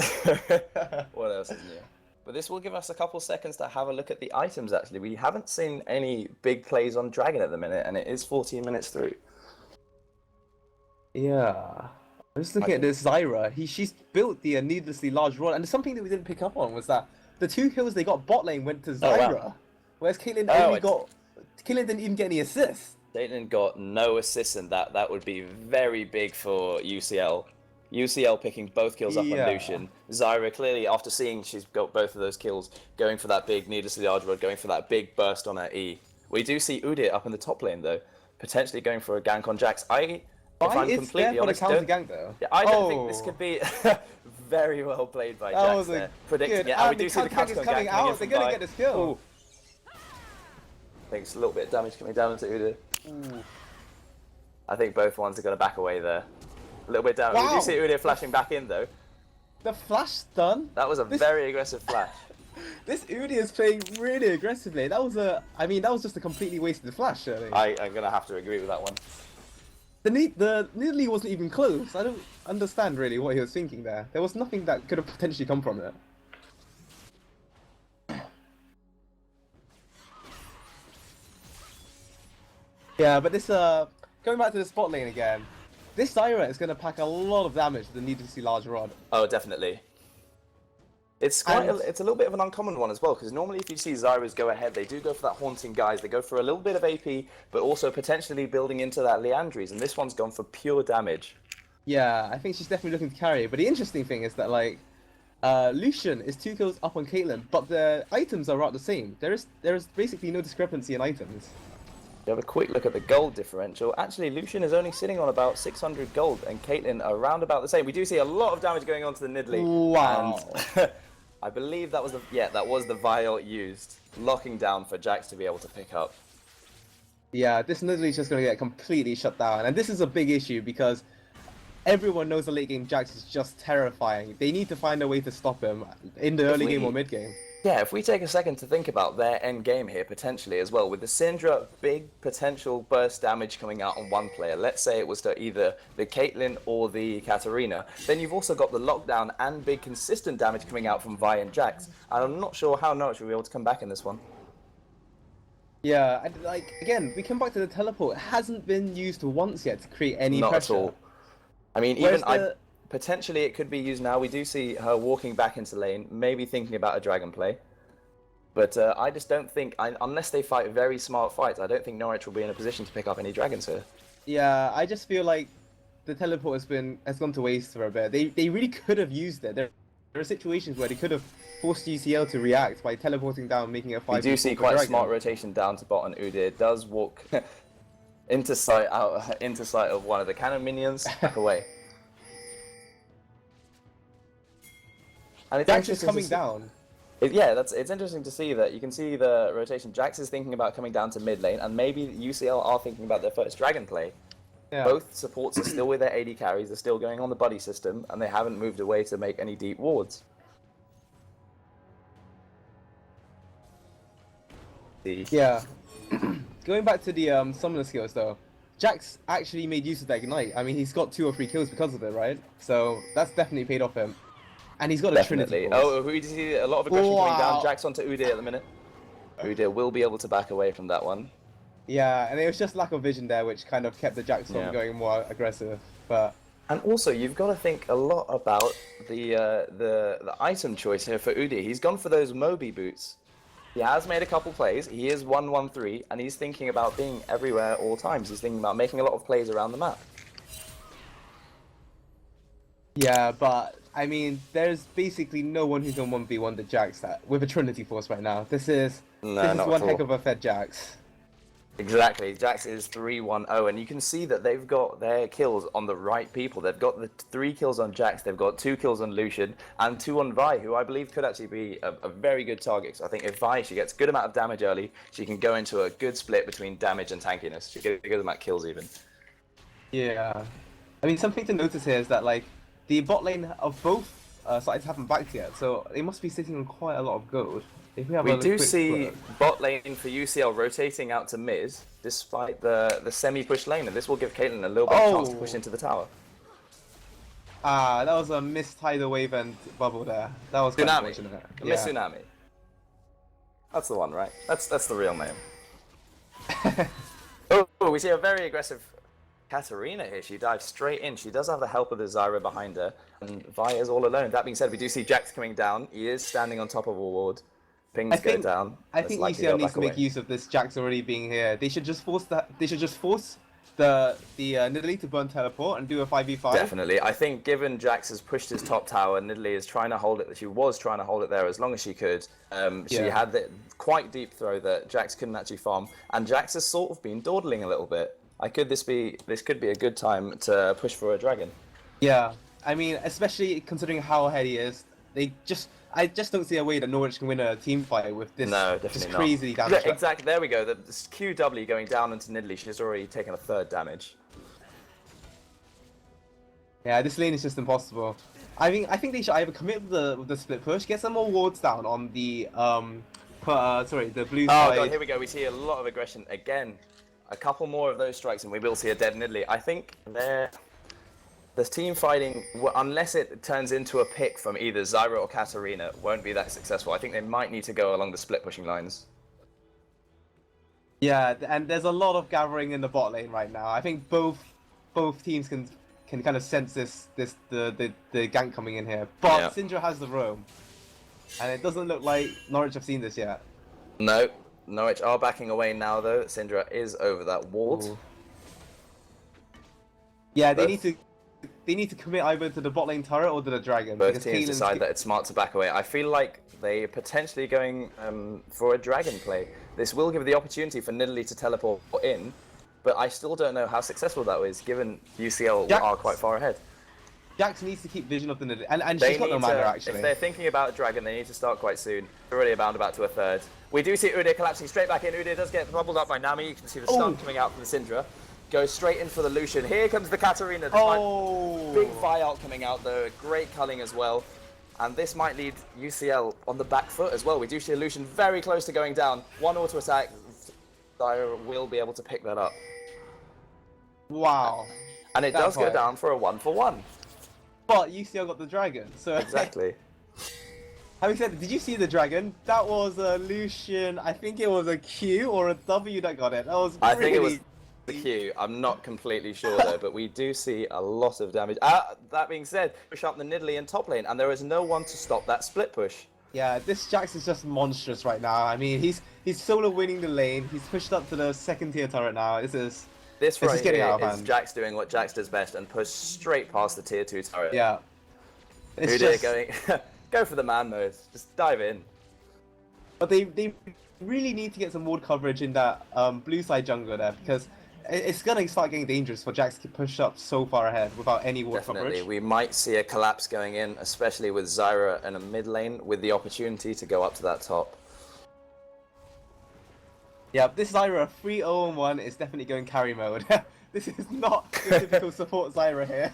what else is new? But this will give us a couple seconds to have a look at the items. Actually, we haven't seen any big plays on Dragon at the minute, and it is 14 minutes through. Yeah. I'm just looking at this Zyra. She's built the needlessly large rod, and something that we didn't pick up on was that the 2 kills they got bot lane went to Zyra, wow. whereas Caitlyn Oh, Caitlyn didn't even get any assists. Caitlyn got no assists, and that would be very big for UCL. UCL picking both kills up Yeah. on Lucian. Zyra clearly, after seeing she's got both of those kills, going for that big needlessly large rod, going for that big burst on her E. We do see Udyr up in the top lane though, potentially going for a gank on Jax. If I'm It's completely there for the honest, counter gank though. I don't think this could be very well played by That Jax was a there. Predicting good. it. And we And do the see the counter gank counter is gank coming coming in out. They're from gonna Vi. get this kill. Ooh. I think it's a little bit of damage coming down into Udyr. Ooh. I think both ones are going to back away there. A little bit down. We Wow. do see Udyr flashing back in though. The flash stun. That was a very aggressive flash. This Udyr is playing really aggressively. That was just a completely wasted flash, surely. I'm going to have to agree with that one. The Nidalee wasn't even close. I don't understand really what he was thinking there. There was nothing that could have potentially come from it. Yeah, but this going back to the spot lane again, this Zyra is going to pack a lot of damage to the needlessly large rod. Oh, definitely. It's it's a little bit of an uncommon one as well, because normally if you see Zyras go ahead, they do go for that Haunting Guise, they go for a little bit of AP, but also potentially building into that Leandries, and this one's gone for pure damage. Yeah, I think she's definitely looking to carry. But the interesting thing is that like, Lucian is 2 kills up on Caitlyn, but the items are about the same. There is basically no discrepancy in items. You have a quick look at the gold differential. Actually, Lucian is only sitting on about 600 gold, and Caitlyn around about the same. We do see a lot of damage going on to the Nidalee. Wow. And I believe that was the vial used, locking down for Jax to be able to pick up. Yeah, this Nidalee is just going to get completely shut down. And this is a big issue because everyone knows the late game Jax is just terrifying. They need to find a way to stop him in the early game or mid game. Yeah, if we take a second to think about their end game here potentially as well, with the Syndra big potential burst damage coming out on one player, let's say it was to either the Caitlyn or the Katarina, then you've also got the lockdown and big consistent damage coming out from Vi and Jax. And I'm not sure how Norwich will be able to come back in this one. Yeah, and like, again, we come back to the teleport. It hasn't been used once yet to create any Not pressure. at all. I mean, Whereas potentially it could be used now. We do see her walking back into lane, maybe thinking about a dragon play. But I just don't think, unless they fight very smart fights, I don't think Norwich will be in a position to pick up any dragons here. Yeah, I just feel like the teleport has gone to waste for a bit. They really could have used it. There are situations where they could have forced UCL to react by teleporting down, making it a 5v4. We do see quite a smart rotation down to bot, and Udyr does walk into sight of one of the cannon minions. Back away. And it's Jax is interesting coming down. It's interesting to see that you can see the rotation. Jax is thinking about coming down to mid lane, and maybe UCL are thinking about their first dragon play. Yeah. Both supports are still with their AD carries, they're still going on the buddy system, and they haven't moved away to make any deep wards. Yeah. Going back to the summoner skills though, Jax actually made use of that ignite. I mean, he's got 2 or 3 kills because of it, right? So that's definitely paid off him. And he's got a Trinity. Oh, we see a lot of aggression coming down. Jax onto Udyr at the minute. Udyr will be able to back away from that one. Yeah, and it was just lack of vision there, which kind of kept the Jax from going more aggressive. But and also, you've got to think a lot about the item choice here for Udyr. He's gone for those Moby boots. He has made a couple plays. He is 1-1-3, and he's thinking about being everywhere at all times. He's thinking about making a lot of plays around the map. yeah, but I mean, there's basically no one who can 1v1 the Jax with a Trinity Force right now. This is one heck of a fed Jax. Exactly. Jax is 3-1-0, and you can see that they've got their kills on the right people. They've got the 3 kills on Jax, they've got 2 kills on Lucian, and 2 on Vi, who I believe could actually be a very good target. So I think if Vi, she gets a good amount of damage early, she can go into a good split between damage and tankiness. She gets a good amount of kills even. Yeah. I mean, something to notice here is that, like, the bot lane of both sides haven't backed yet, so they must be sitting on quite a lot of gold. We do see bot lane for UCL rotating out to mid, despite the semi-push lane, and this will give Caitlyn a little bit of chance to push into the tower. Ah, that was a missed tidal wave and bubble there. That was quite unfortunate. Miss Tsunami. That's the one, right? That's the real name. Oh, we see a very aggressive Katarina here. She dives straight in. She does have the help of the Zyra behind her, and Vi is all alone. That being said, we do see Jax coming down. He is standing on top of a ward. Pings go down. I think UCL needs to make use of this Jax already being here. They should just force the Nidalee to burn teleport and do a 5v5. Definitely. I think given Jax has pushed his top tower, Nidalee is trying to hold it. She was trying to hold it there as long as she could. She had the quite deep throw that Jax couldn't actually farm, and Jax has sort of been dawdling a little bit. This could be a good time to push for a dragon. Yeah, I mean, especially considering how ahead he is, I just don't see a way that Norwich can win a team fight with this. No, definitely just crazy damage. Yeah, exactly. There we go. The QW going down into Nidalee. She's already taken a 3rd damage. Yeah, this lane is just impossible. I think they should either commit with the split push, get some more wards down on the the blue side. Oh god, here we go. We see a lot of aggression again. A couple more of those strikes, and we will see a dead Nidalee. I think the team fighting, unless it turns into a pick from either Zyra or Katarina, won't be that successful. I think they might need to go along the split pushing lines. Yeah, and there's a lot of gathering in the bot lane right now. I think both teams can kind of sense the gank coming in here. But Syndra has the roam, and it doesn't look like Norwich have seen this yet. No, Norwich are backing away now though. Syndra is over that ward. Ooh. Yeah, they need to commit either to the bot lane turret or to the dragon. Both teams decide that it's smart to back away. I feel like they are potentially going for a dragon play. This will give the opportunity for Nidalee to teleport in, but I still don't know how successful that is, given UCL are quite far ahead. Jax needs to keep vision of the Nidalee, and she's got no mana actually. If they're thinking about dragon, they need to start quite soon. They're already about to a 3rd. We do see Udyr collapsing straight back in. Udyr does get bubbled up by Nami. You can see the stun coming out from the Syndra. Goes straight in for the Lucian. Here comes the Katarina. Big Vi ult coming out though. Great culling as well. And this might lead UCL on the back foot as well. We do see a Lucian very close to going down. One auto attack. Zyra will be able to pick that up. Wow. And it does go down for a 1-for-1. But UCL got the dragon, so... Exactly. Having said, did you see the dragon? That was a Lucian, I think it was a Q or a W that got it. That was I think it was the Q. I'm not completely sure though, but we do see a lot of damage. That being said, push up the Nidalee in top lane, and there is no one to stop that split push. Yeah, this Jax is just monstrous right now. I mean, he's solo winning the lane. He's pushed up to the 2nd tier turret now. This is This This right is getting here out of is hand. Jax doing what Jax does best and push straight past the tier 2 turret. Yeah. It's Udyr just... going, go for the man mode. Just dive in. But they really need to get some ward coverage in that blue side jungle there, because it's gonna start getting dangerous for Jax to push up so far ahead without any ward Definitely. coverage. We might see a collapse going in, especially with Zyra in a mid lane with the opportunity to go up to that top. Yeah, this Zyra 3-0-1 is definitely going carry mode. This is not the typical support Zyra here.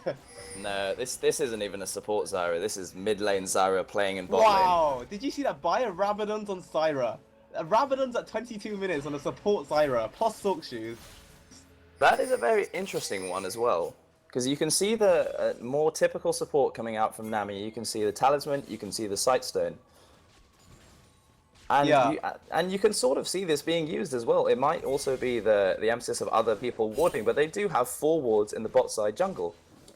No, this isn't even a support Zyra. This is mid lane Zyra playing in bot lane. Wow! Did you see that buy a Rabadon's on Zyra? A Rabadon's at 22 minutes on a support Zyra, plus Silk Shoes. That is a very interesting one as well. Because you can see the more typical support coming out from Nami. You can see the Talisman, you can see the Sightstone. And, Yeah. you can sort of see this being used as well. It might also be the emphasis of other people warding, but they do have 4 wards in the bot side jungle.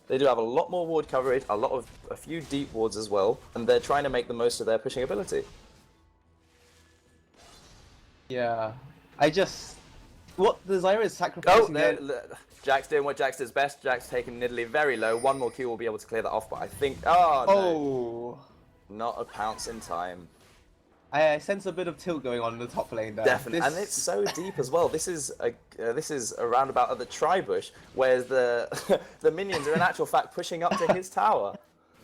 They do have a lot more ward coverage, a few deep wards as well, and they're trying to make the most of their pushing ability. Yeah. What the Zyra is Oh, sacrificing there... Jax doing what Jax does best. Jax taking Nidalee very low. One more Q will be able to clear that off, but I think... Oh, no. Oh! Not a pounce in time. I sense a bit of tilt going on in the top lane there. Definitely, and it's so deep as well. This is a roundabout of the Tribush, whereas the the minions are in actual fact pushing up to his tower.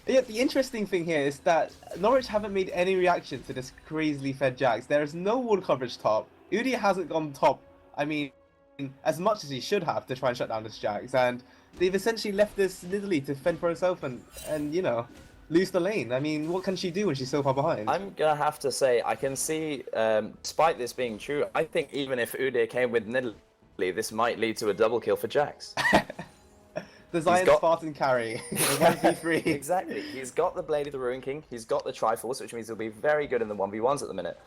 Yeah, the interesting thing here is that Norwich haven't made any reaction to this crazily fed Jax. There is no wall coverage top. Udyr hasn't gone top, I mean, as much as he should have to try and shut down this Jax, and they've essentially left this Nidalee to fend for herself and you know, lose the lane. I mean, what can she do when she's so far behind? I'm gonna have to say, I can see, despite this being true, I think even if Udyr came with Nidalee, this might lead to a double kill for Jax. The Zion got- Spartan carry, 1v3. Exactly. He's got the Blade of the Ruin King, he's got the Triforce, which means he'll be very good in the 1v1s at the minute.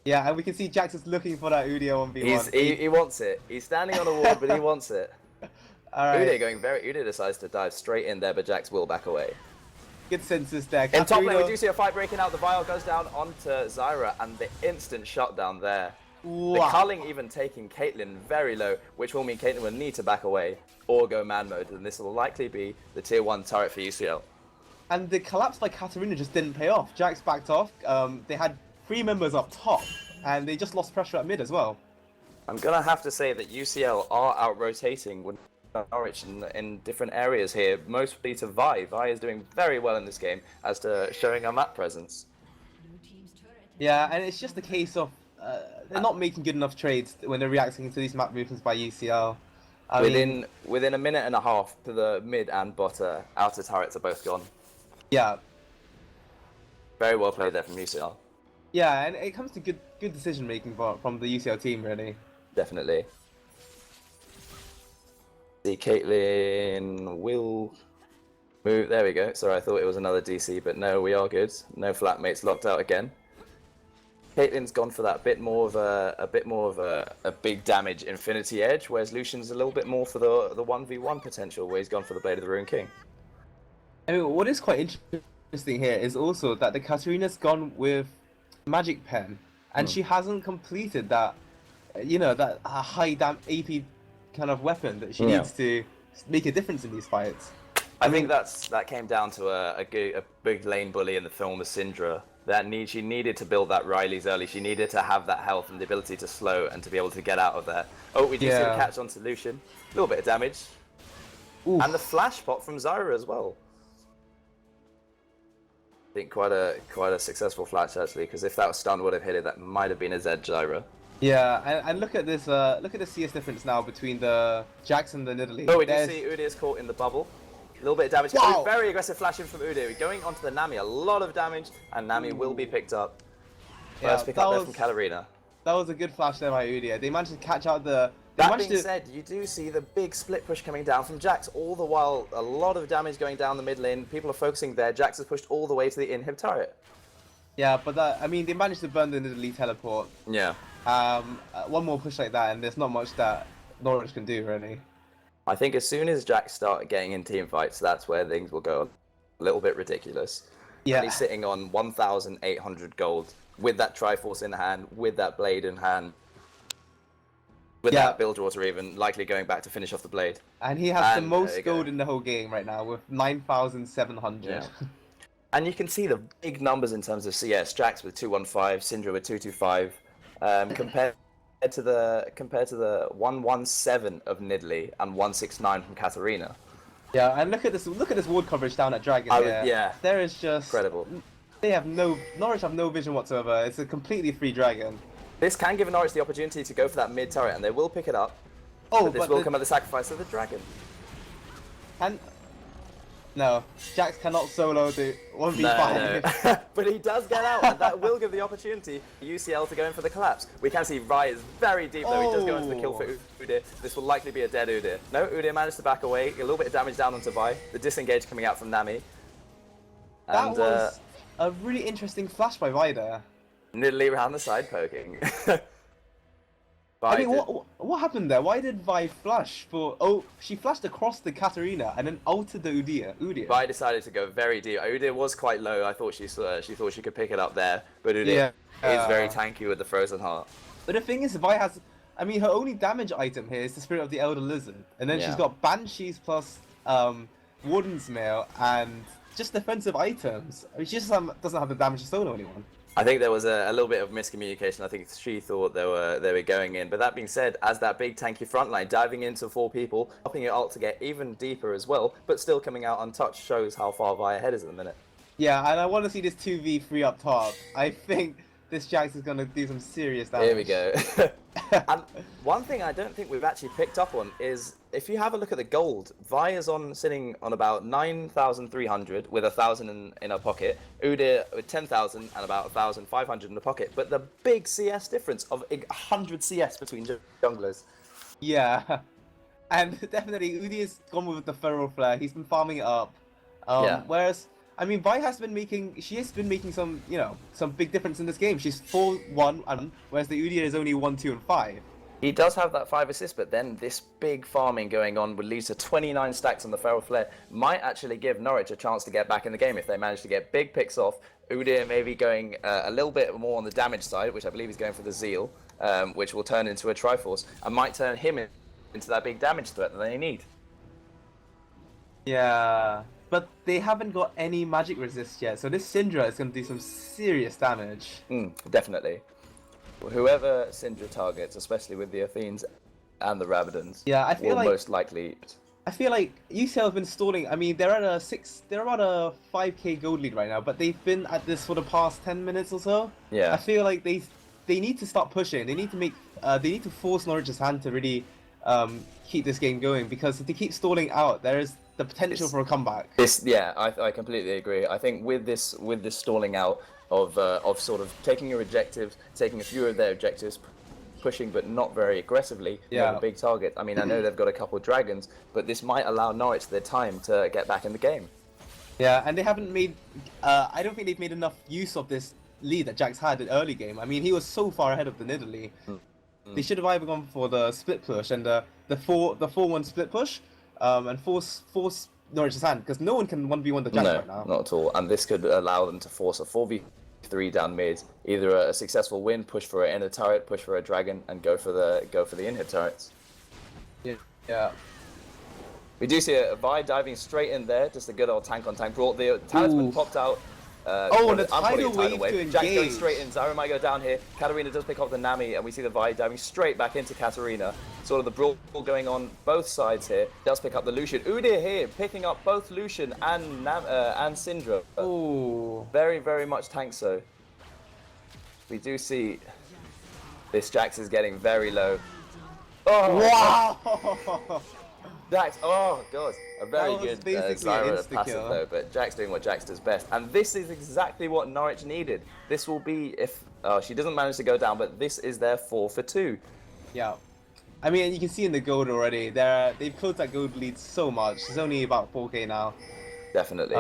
Yeah, and we can see Jax is looking for that Udyr 1v1. He wants it. He's standing on a wall, but he wants it. Alright, Udyr decides to dive straight in there, but Jax will back away. good senses there. In top lane, we Katarina- do see a fight breaking out. The Vial goes down onto Zyra, and the instant shutdown there. The Wow. culling even taking Caitlyn very low, which will mean Caitlyn will need to back away or go man mode, and this will likely be the tier 1 turret for UCL. And the collapse by Katarina just didn't pay off. Jax backed off. They had 3 members up top, and they just lost pressure at mid as well. I'm going to have to say that UCL are out-rotating with Norwich in different areas here, mostly to Vi. Vi is doing very well in this game as to showing her map presence. Yeah, and it's just a case of they're not making good enough trades when they're reacting to these map movements by UCL. I mean, Within a minute and a half, to the mid and bot outer turrets are both gone. yeah. Very well played there from UCL. Yeah, and it comes to good decision making from the UCL team, really. Definitely. The Caitlyn will move. There we go. Sorry, I thought it was another DC, but no, we are good. No flatmates locked out again. Caitlyn's gone for that bit more of a big damage Infinity Edge, whereas Lucian's a little bit more for the 1v1 potential, where he's gone for the Blade of the Ruin King. I mean, what is quite interesting here is also that the Katarina's gone with Magic Pen, and she hasn't completed that, you know, that high AP kind of weapon that she needs to make a difference in these fights. I think that came down to a big lane bully in the film of Syndra. She needed to build that Riley's early. She needed to have that health and the ability to slow and to be able to get out of there. Oh, we do see the catch onto Lucian. A little bit of damage. Oof. And the flash pot from Zyra as well. I think quite a successful flash actually, because if that stun would have hit it, that might have been a Zed Zyra. Yeah, and look at this. Look at the CS difference now between the Jax and the Nidalee. Oh, we do see Udyr's caught in the bubble. A little bit of damage. Wow. Oh, very aggressive flashing from Udyr. Going onto the Nami, a lot of damage, and Nami will be picked up. First pick up there from Katarina. That was a good flash there by Udyr. They managed to catch out the. That being said, you do see the big split push coming down from Jax, all the while a lot of damage going down the mid lane. People are focusing there. Jax has pushed all the way to the inhib turret. Yeah, but I mean, they managed to burn the Nidalee teleport. Yeah. One more push like that, and there's not much that Norwich can do, really. I think as soon as Jax start getting in team fights, that's where things will go a little bit ridiculous. Yeah. And he's sitting on 1,800 gold with that Triforce in hand, with that blade in hand. without Bilgewater even likely going back to finish off the blade. And he has the there most you go. gold in the whole game right now with 9,700. Yeah. And you can see the big numbers in terms of CS. Jax with 215, Syndra with 225, compared to the 117 of Nidalee and 169 from Katarina. Yeah, and look at this ward coverage down at Dragon here. Yeah. There is just Incredible. Norwich have no vision whatsoever. It's a completely free Dragon. This can give Norwich the opportunity to go for that mid turret, and they will pick it up. Oh, but this will come at the sacrifice of the Dragon. And no, Jax cannot solo the 1v5. No. But he does get out, and that will give the opportunity for UCL to go in for the collapse. We can see Vi is very deep, though. He does go into the kill for Udyr. This will likely be a dead Udyr. No, Udyr managed to back away. A little bit of damage down onto Vi. The disengage coming out from Nami. That And, was a really interesting flash by Vi there. Nidalee around the side poking. I mean, what happened there? Why did Vi flash for... Oh, she flashed across the Katarina and then ulted the Udyr. Vi decided to go very deep. Udyr was quite low. I thought she thought she could pick it up there, but Udyr is very tanky with the Frozen Heart. But the thing is, Vi has... I mean, her only damage item here is the Spirit of the Elder Lizard. And then she's got Banshees plus Warden's Mail and just defensive items. I mean, she just doesn't have the damage to solo anyone. I think there was a little bit of miscommunication. I think she thought they were going in. But that being said, as that big tanky front line, diving into 4 people, helping your ult to get even deeper as well, but still coming out untouched shows how far Vi ahead is at the minute. Yeah, and I want to see this 2v3 up top. I think this Jax is going to do some serious damage. Here we go. And one thing I don't think we've actually picked up on is, if you have a look at the gold, Vi is sitting on about 9,300 with 1,000 in her pocket, Udyr with 10,000 and about 1,500 in the pocket, but the big CS difference of 100 CS between junglers. Yeah, and definitely Udyr's gone with the Feral Flare. He's been farming it up. Whereas, I mean, Vi has been making some, some big difference in this game. She's 4-1, whereas the Udyr is only 1, 2, and 5. He does have that 5 assists, but then this big farming going on would lead to 29 stacks on the Feral Flare. Might actually give Norwich a chance to get back in the game if they manage to get big picks off. Udyr maybe going a little bit more on the damage side, which I believe he's going for the Zeal, which will turn into a Triforce, and might turn him into that big damage threat that they need. Yeah, but they haven't got any magic resist yet, so this Syndra is going to do some serious damage. Definitely. Whoever Syndra targets, especially with the Athenes and the Rabadons, I feel will most likely. I feel like UCL have been stalling. I mean, they're about a 5k gold lead right now, but they've been at this for the past 10 minutes or so. Yeah. I feel like they need to start pushing. They need to force Norwich's hand to really keep this game going, because if they keep stalling out, there is the potential for a comeback. I completely agree. I think with this stalling out of sort of taking your objectives, taking a few of their objectives, pushing but not very aggressively, a big target. I mean, I know they've got a couple of dragons, but this might allow Norwich their time to get back in the game. Yeah, and they haven't made. I don't think they've made enough use of this lead that Jax had in the early game. I mean, he was so far ahead of the Nidalee. They should have either gone for the split push and the 4-1 split push, and force Norwich's hand, because no one can 1v1 the Jax right now. Not at all. And this could allow them to force a 4v3 down mid, either a successful win, push for an inner turret, push for a dragon, and go for the inner turrets. Yeah. We do see a Vi diving straight in there, just a good old tank on tank. Brought the talisman popped out. And the tidal wave to Jax going engage. straight in. Zyra might go down here. Katarina does pick up the Nami, and we see the Vi diving straight back into Katarina. Sort of the brawl going on both sides here. Does pick up the Lucian. Udyr here picking up both Lucian and Syndra. Ooh. Very, very much tank so. We do see this Jax is getting very low. Oh Wow! Jax, oh god, a very good basically an Zyra insta-kill. passive though, but Jax doing what Jax does best. And this is exactly what Norwich needed. This will be, if she doesn't manage to go down, but this is their 4 for 2. Yeah. I mean, you can see in the gold already, they've closed that gold lead so much. It's only about 4k now. Definitely.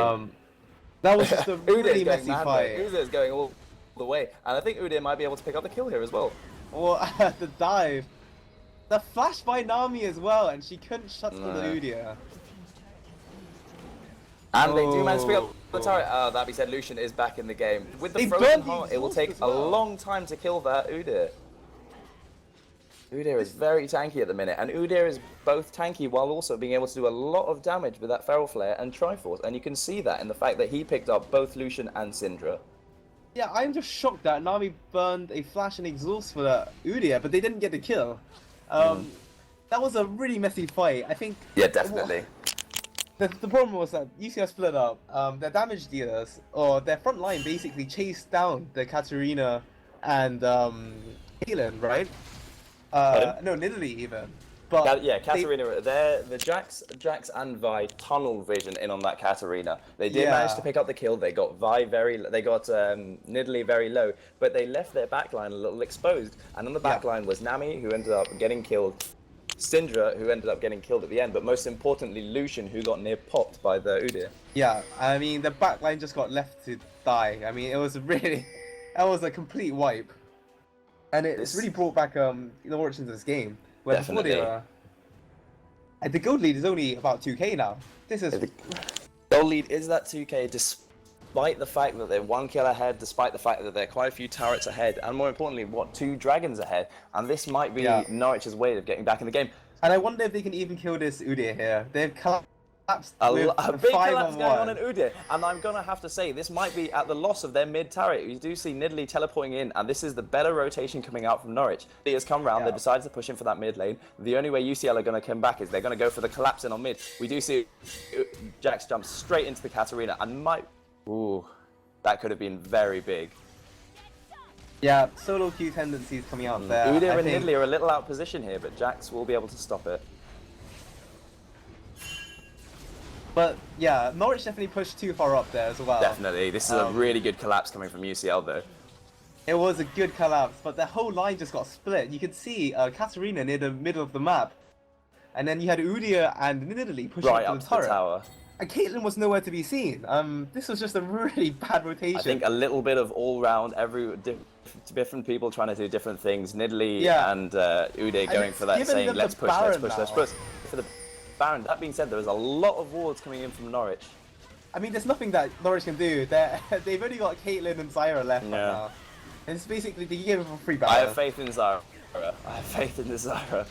That was just a really Udyr's messy fight. Udyr's going all the way, and I think Udyr might be able to pick up the kill here as well. Or the dive. The flash by Nami as well, and she couldn't shut the Udyr. And they do manage to pick up the turret. That being said, Lucian is back in the game. With the They Frozen burned the Heart, it will exhaust take as a well. long time to kill that Udyr. Udyr is very tanky at the minute, and Udyr is both tanky while also being able to do a lot of damage with that Feral Flare and Triforce, and you can see that in the fact that he picked up both Lucian and Syndra. Yeah, I'm just shocked that Nami burned a flash and exhaust for the Udyr, but they didn't get the kill. That was a really messy fight. I think. Yeah, definitely. The problem was that UCL split up. Their damage dealers, or their front line, basically chased down the Katarina and Caitlyn, right? No, Nidalee even. But yeah, Katarina. The Jax and Vi tunnel vision in on that Katarina. They did manage to pick up the kill. They got Nidalee very low, but they left their backline a little exposed. And on the backline was Nami, who ended up getting killed. Syndra, who ended up getting killed at the end, but most importantly, Lucian, who got near popped by the Udyr. Yeah, I mean, the backline just got left to die. I mean, it was really, that was a complete wipe. And it's really brought back Norwich into this game. Where before they were... And the gold lead is only about 2k now. This is... The gold lead is that 2k, despite the fact that they're 1 kill ahead, despite the fact that they're quite a few turrets ahead, and more importantly, 2 dragons ahead. And this might be Norwich's way of getting back in the game. And I wonder if they can even kill this Udyr here. They've collapsed a with big 5 collapse on going 1. on in Udyr, and I'm gonna have to say this might be at the loss of their mid turret. You do see Nidalee teleporting in, and this is the better rotation coming out from Norwich. He has come round. They decided to push in for that mid lane. The only way UCL are gonna come back is they're gonna go for the collapse in on mid. We do see Jax jump straight into the Katarina, and that could have been very big. Yeah, solo queue tendencies coming out there. Udyr and Nidalee are a little out of position here, but Jax will be able to stop it. But yeah, Norwich definitely pushed too far up there as well. Definitely. This is a really good collapse coming from UCL though. It was a good collapse, but the whole line just got split. You could see Katarina near the middle of the map. And then you had Udyr and Nidalee pushing up to the turret. Tower. And Caitlyn was nowhere to be seen. This was just a really bad rotation. I think a little bit of all round, different people trying to do different things. Nidalee and Udyr going for that same let's push for the Baron. That being said, there is a lot of wards coming in from Norwich. I mean, there's nothing that Norwich can do. They've only got Caitlyn and Zyra left right now. And it's basically, they gave it for free battle. I have faith in Zyra. I have faith in the Zyra.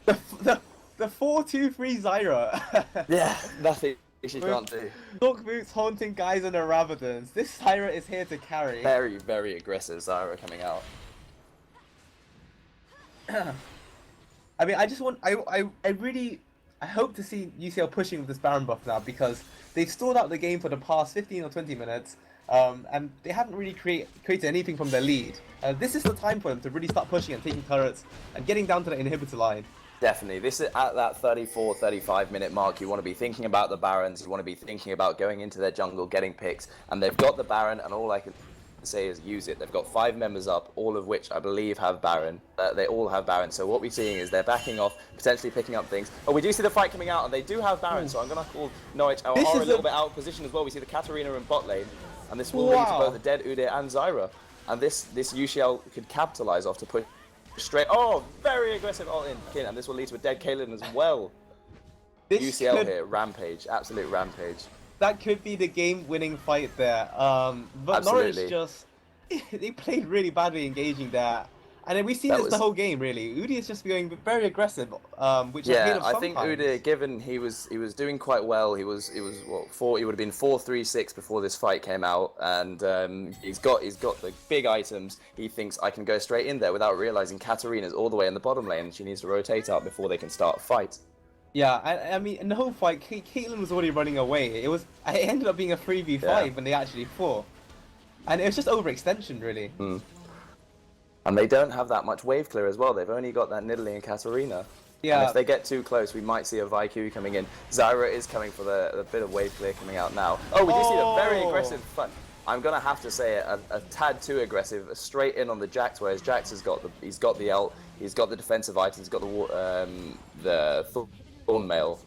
The 4-2-3 Zyra. Yeah, nothing she can't do. Dog boots haunting guys and the Rabadons. This Zyra is here to carry. Very, very aggressive Zyra coming out. I mean, I just want, I hope to see UCL pushing with this Baron buff now, because they've stalled out the game for the past 15 or 20 minutes, and they haven't really created anything from their lead. This is the time for them to really start pushing and taking turrets and getting down to the inhibitor line. Definitely. This is at that 34, 35 minute mark. You want to be thinking about the Barons. You want to be thinking about going into their jungle, getting picks. And they've got the Baron, and all I can say is use it. They've got 5 members up, all of which I believe have Baron. They all have Baron. So what we're seeing is they're backing off, potentially picking up things. Oh, we do see the fight coming out, and they do have Baron. So I'm going to call Norwich a little bit out of position as well. We see the Katarina in bot lane, and this will lead to both the dead Udyr and Zyra. And this UCL could capitalize off to push straight. Oh, very aggressive ult in, and this will lead to a dead Caitlyn as well. UCL here, rampage, absolute rampage. That could be the game-winning fight there. But Absolutely. Norwich just, they played really badly engaging there. And then we've seen this the whole game, really. Udyr is just going very aggressive, which I think Udyr, given he was doing quite well, he would have been 4-3-6 before this fight came out, and he's got the big items. He thinks I can go straight in there without realizing Katarina's all the way in the bottom lane, and she needs to rotate up before they can start a fight. Yeah, I mean, in the whole fight, Caitlyn was already running away. It ended up being a 3v5 when they actually fought, and it was just overextension, really. And they don't have that much wave clear as well. They've only got that Nidalee and Katarina. Yeah. And if they get too close, we might see a Vaiku coming in. Zyra is coming for the bit of wave clear coming out now. Oh, we do see the very aggressive fight. I'm gonna have to say a tad too aggressive, straight in on the Jax, whereas Jax has got the ult, he's got the defensive items, he's got the Thorn Mail.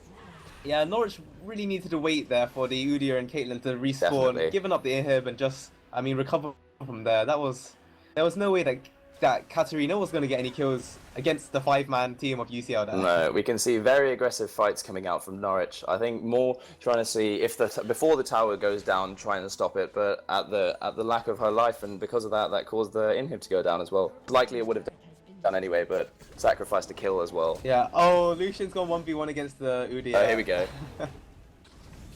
Yeah, Norwich really needed to wait there for the Udyr and Caitlyn to respawn, Definitely. giving up the inhib and just, recover from there. There was no way that Katarina was going to get any kills against the 5-man team of UCL there. No, we can see very aggressive fights coming out from Norwich. I think more trying to see if before the tower goes down, trying to stop it, but at the lack of her life, and because of that caused the inhib to go down as well. Likely it would have anyway, but sacrificed a kill as well. Yeah. Oh, Lucian's gone 1v1 against the Udyr. Oh, here we go.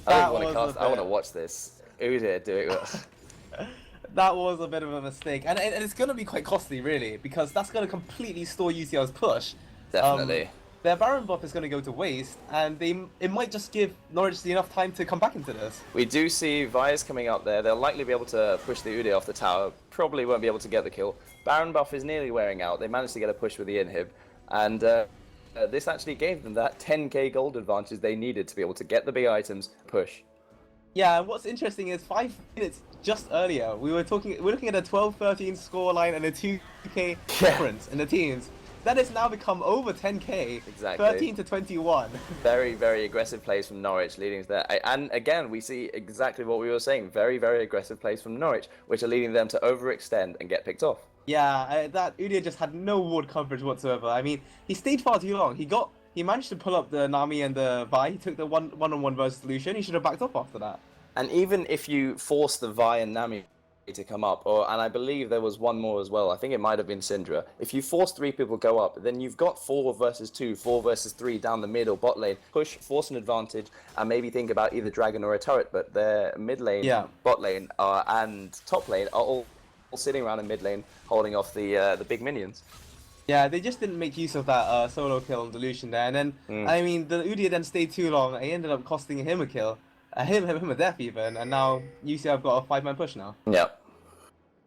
I don't want to cast. I want to watch this. Udyr do it. That was a bit of a mistake, and it's going to be quite costly, really, because that's going to completely store UCL's push. Definitely. Their Baron buff is going to go to waste, and it might just give Norwich enough time to come back into this. We do see Vi's coming up there. They'll likely be able to push the Udyr off the tower. Probably won't be able to get the kill. Baron buff is nearly wearing out. They managed to get a push with the inhib, and this actually gave them that 10k gold advantage they needed to be able to get the big items, push. Yeah, and what's interesting is 5 minutes just earlier, we're looking at a 12-13 scoreline and a 2k difference in the teams. That has now become over 10k. Exactly. 13 to 21. Very, very aggressive plays from Norwich leading to that. And again, we see exactly what we were saying. Very, very aggressive plays from Norwich, which are leading them to overextend and get picked off. Yeah, that Udyr just had no ward coverage whatsoever. I mean, he stayed far too long. He managed to pull up the Nami and the Vi. He took the one-on-one versus Lucian. He should have backed up after that. And even if you force the Vi and Nami to come up, and I believe there was one more as well, I think it might have been Syndra. If you force 3 people to go up, then you've got 4 versus 2, 4 versus 3 down the middle, bot lane, push, force an advantage, and maybe think about either dragon or a turret, but their mid lane, bot lane, and top lane are all sitting around in mid lane, holding off the big minions. Yeah, they just didn't make use of that solo kill on Delusion there, and then, I mean, the Udyr then stayed too long, he ended up costing him a kill, him a death even, and now UCL have got a 5-man push now. Yep.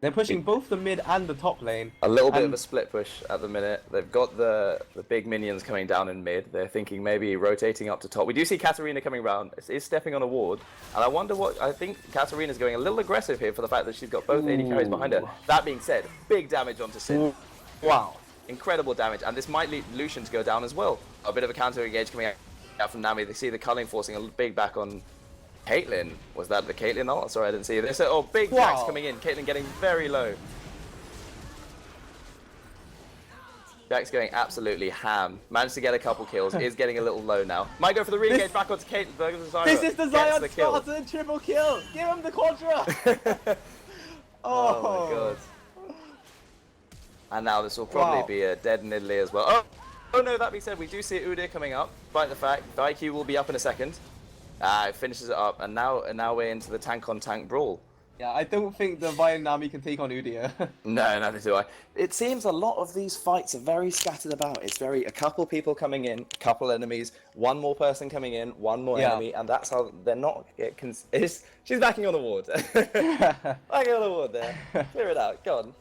They're pushing both the mid and the top lane. A little bit of a split push at the minute. They've got the big minions coming down in mid. They're thinking maybe rotating up to top. We do see Katarina coming round. Is stepping on a ward. And I wonder what... I think Katarina's going a little aggressive here for the fact that she's got both AD carries behind her. That being said, big damage onto Sin. Wow. Incredible damage. And this might lead Lucian to go down as well. A bit of a counter engage coming out from Nami. They see the culling forcing a big back on... Caitlyn. Was that the Caitlyn ult? Sorry, I didn't see this. Oh, big Jax coming in. Caitlyn getting very low. Jax going absolutely ham. Managed to get a couple kills. Is getting a little low now. Might go for the re-engage back onto Caitlyn. This is the Zion Spartan triple kill. Give him the quadra. Oh my god. And now this will probably be a dead Nidalee as well. Oh no, that being said, we do see Udyr coming up. Despite the fact the IQ will be up in a second. It finishes it up, and now we're into the tank-on-tank brawl. Yeah, I don't think the Vi and Nami can take on Udyr. No, neither do I. It seems a lot of these fights are very scattered about. It's a couple people coming in, a couple enemies, one more person coming in, one more enemy, and that's how they're not... She's backing on the ward. Backing on the ward there. Clear it out, go on.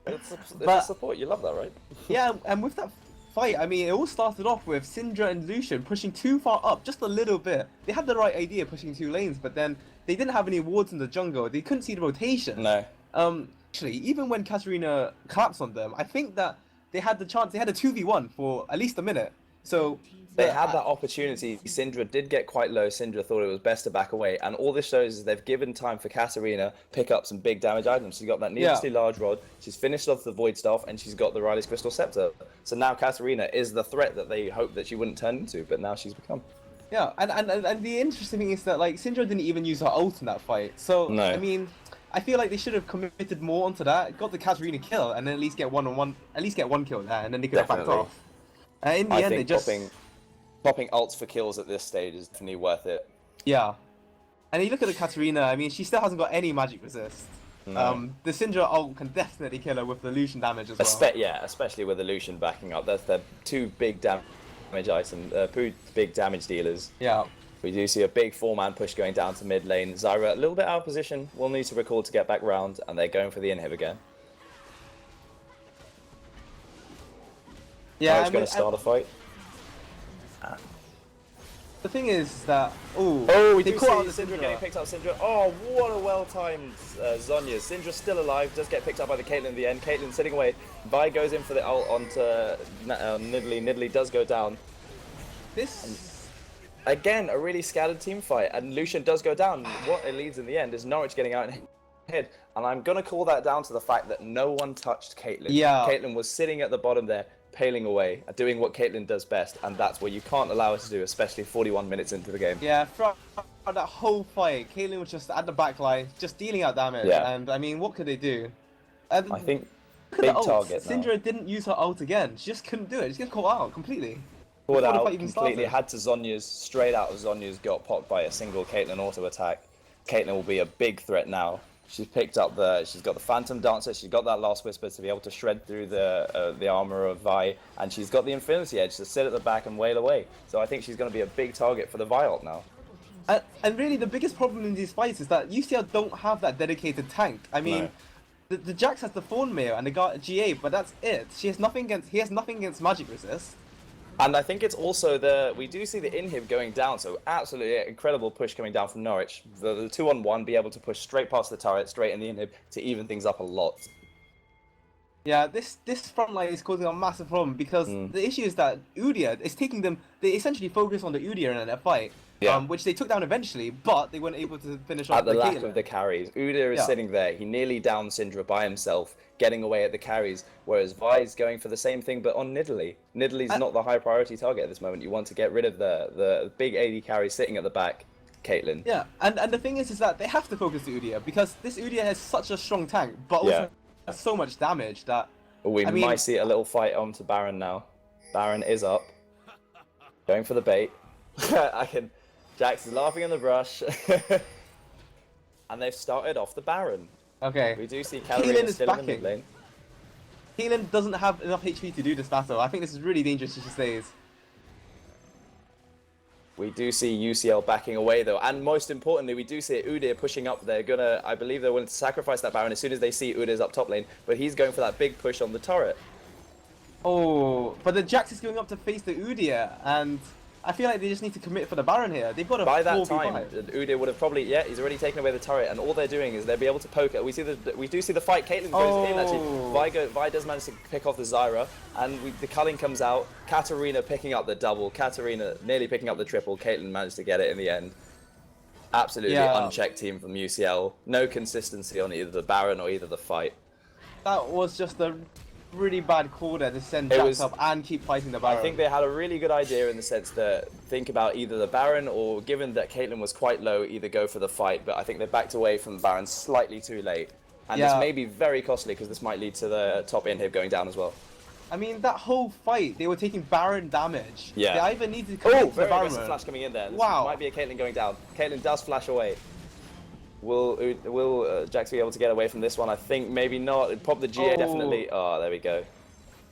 It's a support, you love that, right? Yeah, and with that fight, I mean, it all started off with Syndra and Lucian pushing too far up, just a little bit. They had the right idea pushing 2 lanes, but then they didn't have any wards in the jungle. They couldn't see the rotation. No. Actually, even when Katarina collapsed on them, I think that they had the chance. They had a 2v1 for at least a minute. So they had that opportunity. Syndra did get quite low. Syndra thought it was best to back away, and all this shows is they've given time for Katarina pick up some big damage items. She's got that needlessly large rod. She's finished off the Void Staff, and she's got the Riley's Crystal Scepter. So now Katarina is the threat that they hoped that she wouldn't turn into, but now she's become. Yeah, and the interesting thing is that like Syndra didn't even use her ult in that fight. So no. I mean, I feel like they should have committed more onto that. Got the Katarina kill, and then at least get one kill there, and then they could have backed off. In the end, they just popping ults for kills at this stage is definitely worth it. Yeah, and you look at the Katarina. I mean, she still hasn't got any magic resist. No. The Syndra ult can definitely kill her with the Lucian damage as well. Yeah, especially with the Lucian backing up. That's the 2 big damage items, big damage dealers. Yeah. We do see a big 4-man push going down to mid lane. Zyra a little bit out of position. Will need to recall to get back round, and they're going for the inhib again. Yeah, going to start a fight. The thing is that we do see Syndra getting picked up. Syndra, what a well-timed Zhonya. Syndra's still alive, does get picked up by the Caitlyn in the end. Caitlyn sitting away. Vi goes in for the ult onto Nidalee. Nidalee does go down. Again, a really scattered team fight, and Lucian does go down. What it leads in the end is Norwich getting out ahead, and I'm going to call that down to the fact that no one touched Caitlyn. Yeah. Caitlyn was sitting at the bottom there, paling away, doing what Caitlyn does best, and that's what you can't allow her to do, especially 41 minutes into the game. Yeah, throughout that whole fight, Caitlyn was just at the back line, just dealing out damage, and I mean, what could they do? I think Look at Big the ult. target now. Syndra didn't use her ult again. She just couldn't do it. She got caught out completely. Pulled Before the out fight even completely, started. had to Zonya's, straight out of Zonya's, got popped by a single Caitlyn auto attack. Caitlyn will be a big threat now. She's picked up she's got the Phantom Dancer, she's got that Last Whisper to be able to shred through the armor of Vi, and she's got the Infinity Edge to sit at the back and wail away. So I think she's going to be a big target for the Vi ult now. And really, the biggest problem in these fights is that UCL don't have that dedicated tank. I mean, the Jax has the Thornmail and the GA, but that's it. He has nothing against magic resist. And I think it's also we do see the inhib going down, so absolutely incredible push coming down from Norwich. The 2-on-1, be able to push straight past the turret, straight in the inhib to even things up a lot. Yeah, this front line is causing a massive problem because the issue is that Udyr is taking them. They essentially focus on the Udyr in that fight, which they took down eventually, but they weren't able to finish off at the lack Caitlyn. of the carries. Udyr is sitting there. He nearly downed Syndra by himself, getting away at the carries, whereas Vi's going for the same thing but on Nidalee. Nidalee's not the high priority target at this moment. You want to get rid of the big AD carry sitting at the back, Caitlyn. Yeah, and the thing is that they have to focus the Udyr because this Udyr has such a strong tank, but also has so much damage that We might see a little fight onto Baron now. Baron is up, going for the bait. Jax is laughing in the brush, and they've started off the Baron. Okay. We do see Caitlyn Katarina is still in the backing. mid lane. Caitlyn doesn't have enough HP to do this battle. I think this is really dangerous if she stays. We do see UCL backing away though, and most importantly, we do see Udyr pushing up. I believe they're willing to sacrifice that Baron as soon as they see Udyr's up top lane, but he's going for that big push on the turret. Oh, but the Jax is going up to face the Udyr, and I feel like they just need to commit for the Baron here. They've got a By that 4v5. time, Udyr would have probably, he's already taken away the turret, and all they're doing is they'll be able to poke it. We do see the fight. Caitlyn goes in actually. Vi does manage to pick off the Zyra, and the culling comes out. Katarina picking up the double. Katarina nearly picking up the triple. Caitlyn managed to get it in the end. Absolutely unchecked team from UCL. No consistency on either the Baron or either the fight. That was just a really bad call there to send Jax up and keep fighting the Baron. I think they had a really good idea in the sense that think about either the Baron or, given that Caitlyn was quite low, either go for the fight, but I think they backed away from the Baron slightly too late. And this may be very costly because this might lead to the top inhib going down as well. I mean, that whole fight, they were taking Baron damage. Yeah. They either needed to commit to the Very Baron. aggressive flash coming in there. This Wow. might be a Caitlyn going down. Caitlyn does flash away. Will Jax be able to get away from this one? I think maybe not. Pop the GA definitely. Oh, there we go.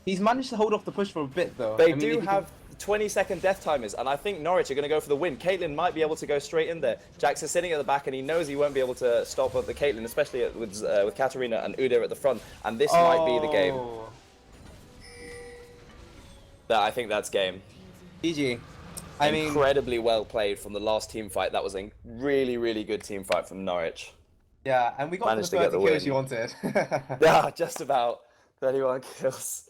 He's managed to hold off the push for a bit, though. They do have 20-second death timers, and I think Norwich are going to go for the win. Caitlyn might be able to go straight in there. Jax is sitting at the back, and he knows he won't be able to stop the Caitlyn, especially with Katarina and Udyr at the front. And this might be the game. I think that's game. GG. Incredibly well played from the last team fight. That was a really, really good team fight from Norwich. Yeah, and we got Managed the to get 30 the kills win. you wanted. Yeah, just about 31 kills.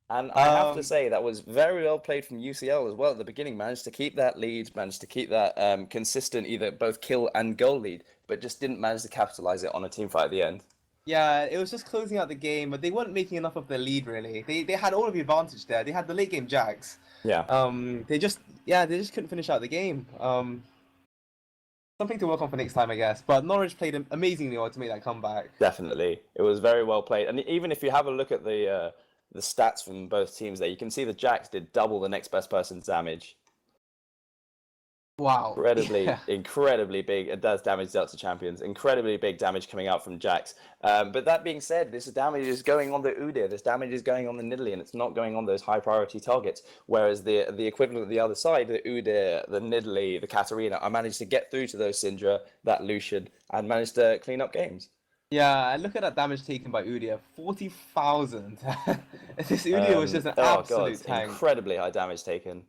And I have to say, that was very well played from UCL as well at the beginning. Managed to keep that lead, managed to keep that consistent either both kill and goal lead, but just didn't manage to capitalize it on a team fight at the end. Yeah, it was just closing out the game, but they weren't making enough of their lead, really. They had all of the advantage there. They had the late game Jax. Yeah. They just couldn't finish out the game. Something to work on for next time, I guess. But Norwich played amazingly well to make that comeback. Definitely. It was very well played. And even if you have a look at the stats from both teams there, you can see the Jax did double the next best person's damage. Wow. Incredibly big. It does damage dealt to champions. Incredibly big damage coming out from Jax. But that being said, this damage is going on the Udyr. This damage is going on the Nidalee, and it's not going on those high priority targets. Whereas the equivalent of the other side, the Udyr, the Nidalee, the Katarina, I managed to get through to those Syndra, that Lucian, and managed to clean up games. Yeah, and look at that damage taken by Udyr. 40,000. This Udyr was just an absolute tank. Incredibly high damage taken.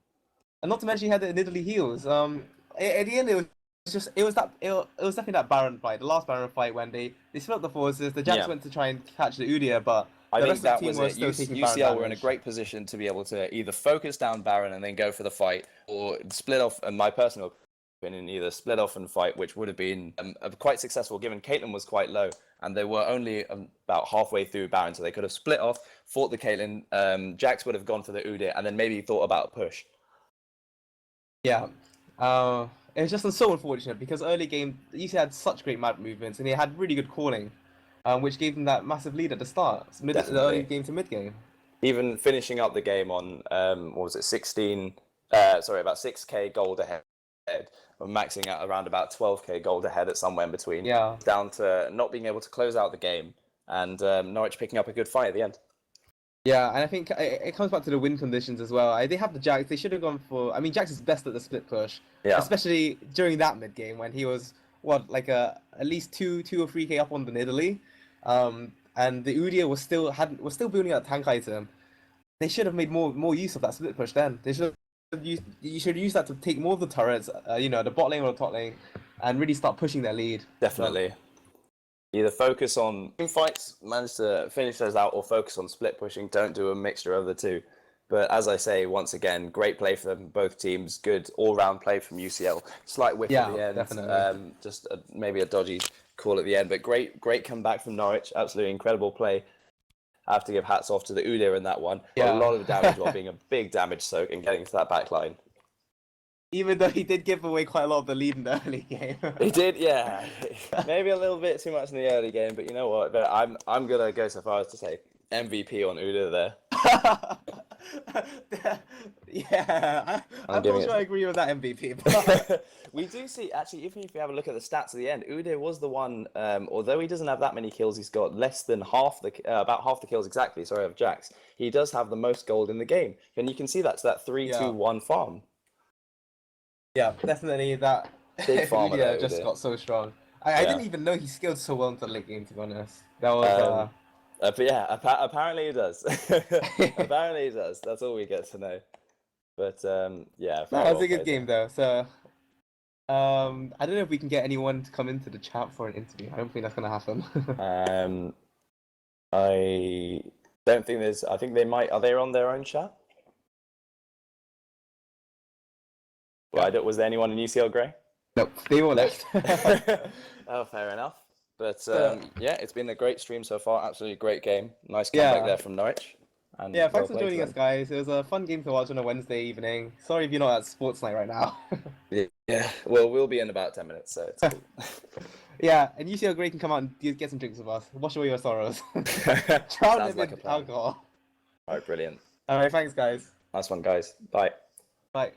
And not to mention he had the Nidalee heals. At the end, it was definitely that Baron fight, the last Baron fight when they split up the forces. The Jax went to try and catch the Udyr, but I the think rest that of the team was was it. still taking Baron UCL were in a damage. great position to be able to either focus down Baron and then go for the fight, or split off. And my personal opinion, either split off and fight, which would have been quite successful given Caitlyn was quite low and they were only about halfway through Baron, so they could have split off, fought the Caitlyn. Jax would have gone for the Udyr and then maybe thought about a push. Yeah. It was just so unfortunate because early game, UCL had such great map movements and they had really good calling. which gave them that massive lead at the start, the early game to mid game. Even finishing up the game on what was it, 16? About 6k gold ahead, or maxing out around about 12k gold ahead at somewhere in between. Yeah. Down to not being able to close out the game, and Norwich picking up a good fight at the end. Yeah, and I think it comes back to the win conditions as well. They have the Jax. They should have gone for. I mean, Jax is best at the split push, especially during that mid game when he was at least 2 or 3k up on the Nidalee, and the Udyr was still building up tank item. They should have made more use of that split push then. They should have you should use that to take more of the turrets, the bot lane or the top lane, and really start pushing their lead. Definitely. Either focus on fights, manage to finish those out, or focus on split pushing. Don't do a mixture of the two. But as I say, once again, great play for them, both teams. Good all-round play from UCL. Slight whiff at the end. Definitely. Just maybe a dodgy call at the end. But great comeback from Norwich. Absolutely incredible play. I have to give hats off to the Udyr in that one. Yeah. A lot of damage while being a big damage soak and getting to that back line. Even though he did give away quite a lot of the lead in the early game. He did, yeah. Maybe a little bit too much in the early game, but you know what? I'm gonna go so far as to say MVP on Udyr there. Yeah, I'm not sure I agree with that MVP. But... We do see, actually, even if you have a look at the stats at the end, Udyr was the one, although he doesn't have that many kills, he's got less than about half the kills exactly, of Jax. He does have the most gold in the game. And you can see that's that 3-2-1 farm. Yeah, definitely that. Big farmer there, just got so strong. I didn't even know he scaled so well into the late game, to be honest. That was... but yeah, apparently he does. Apparently he does. That's all we get to know. But yeah. No, it was a good game though. So I don't know if we can get anyone to come into the chat for an interview. I don't think that's gonna happen. I don't think there's. I think they might. Are they on their own chat? Well, was there anyone in UCL Grey? Nope, they all left. Oh, fair enough. But yeah, it's been a great stream so far. Absolutely great game. Nice comeback there from Norwich. And yeah, thanks for joining us, guys. It was a fun game to watch on a Wednesday evening. Sorry if you're not at sports night right now. Yeah, well, we'll be in about 10 minutes, so it's cool. Yeah, and UCL Grey can come out and get some drinks with us. Wash away your sorrows. Drown them in alcohol. All right, brilliant. All right, thanks, guys. Nice one, guys. Bye. Bye.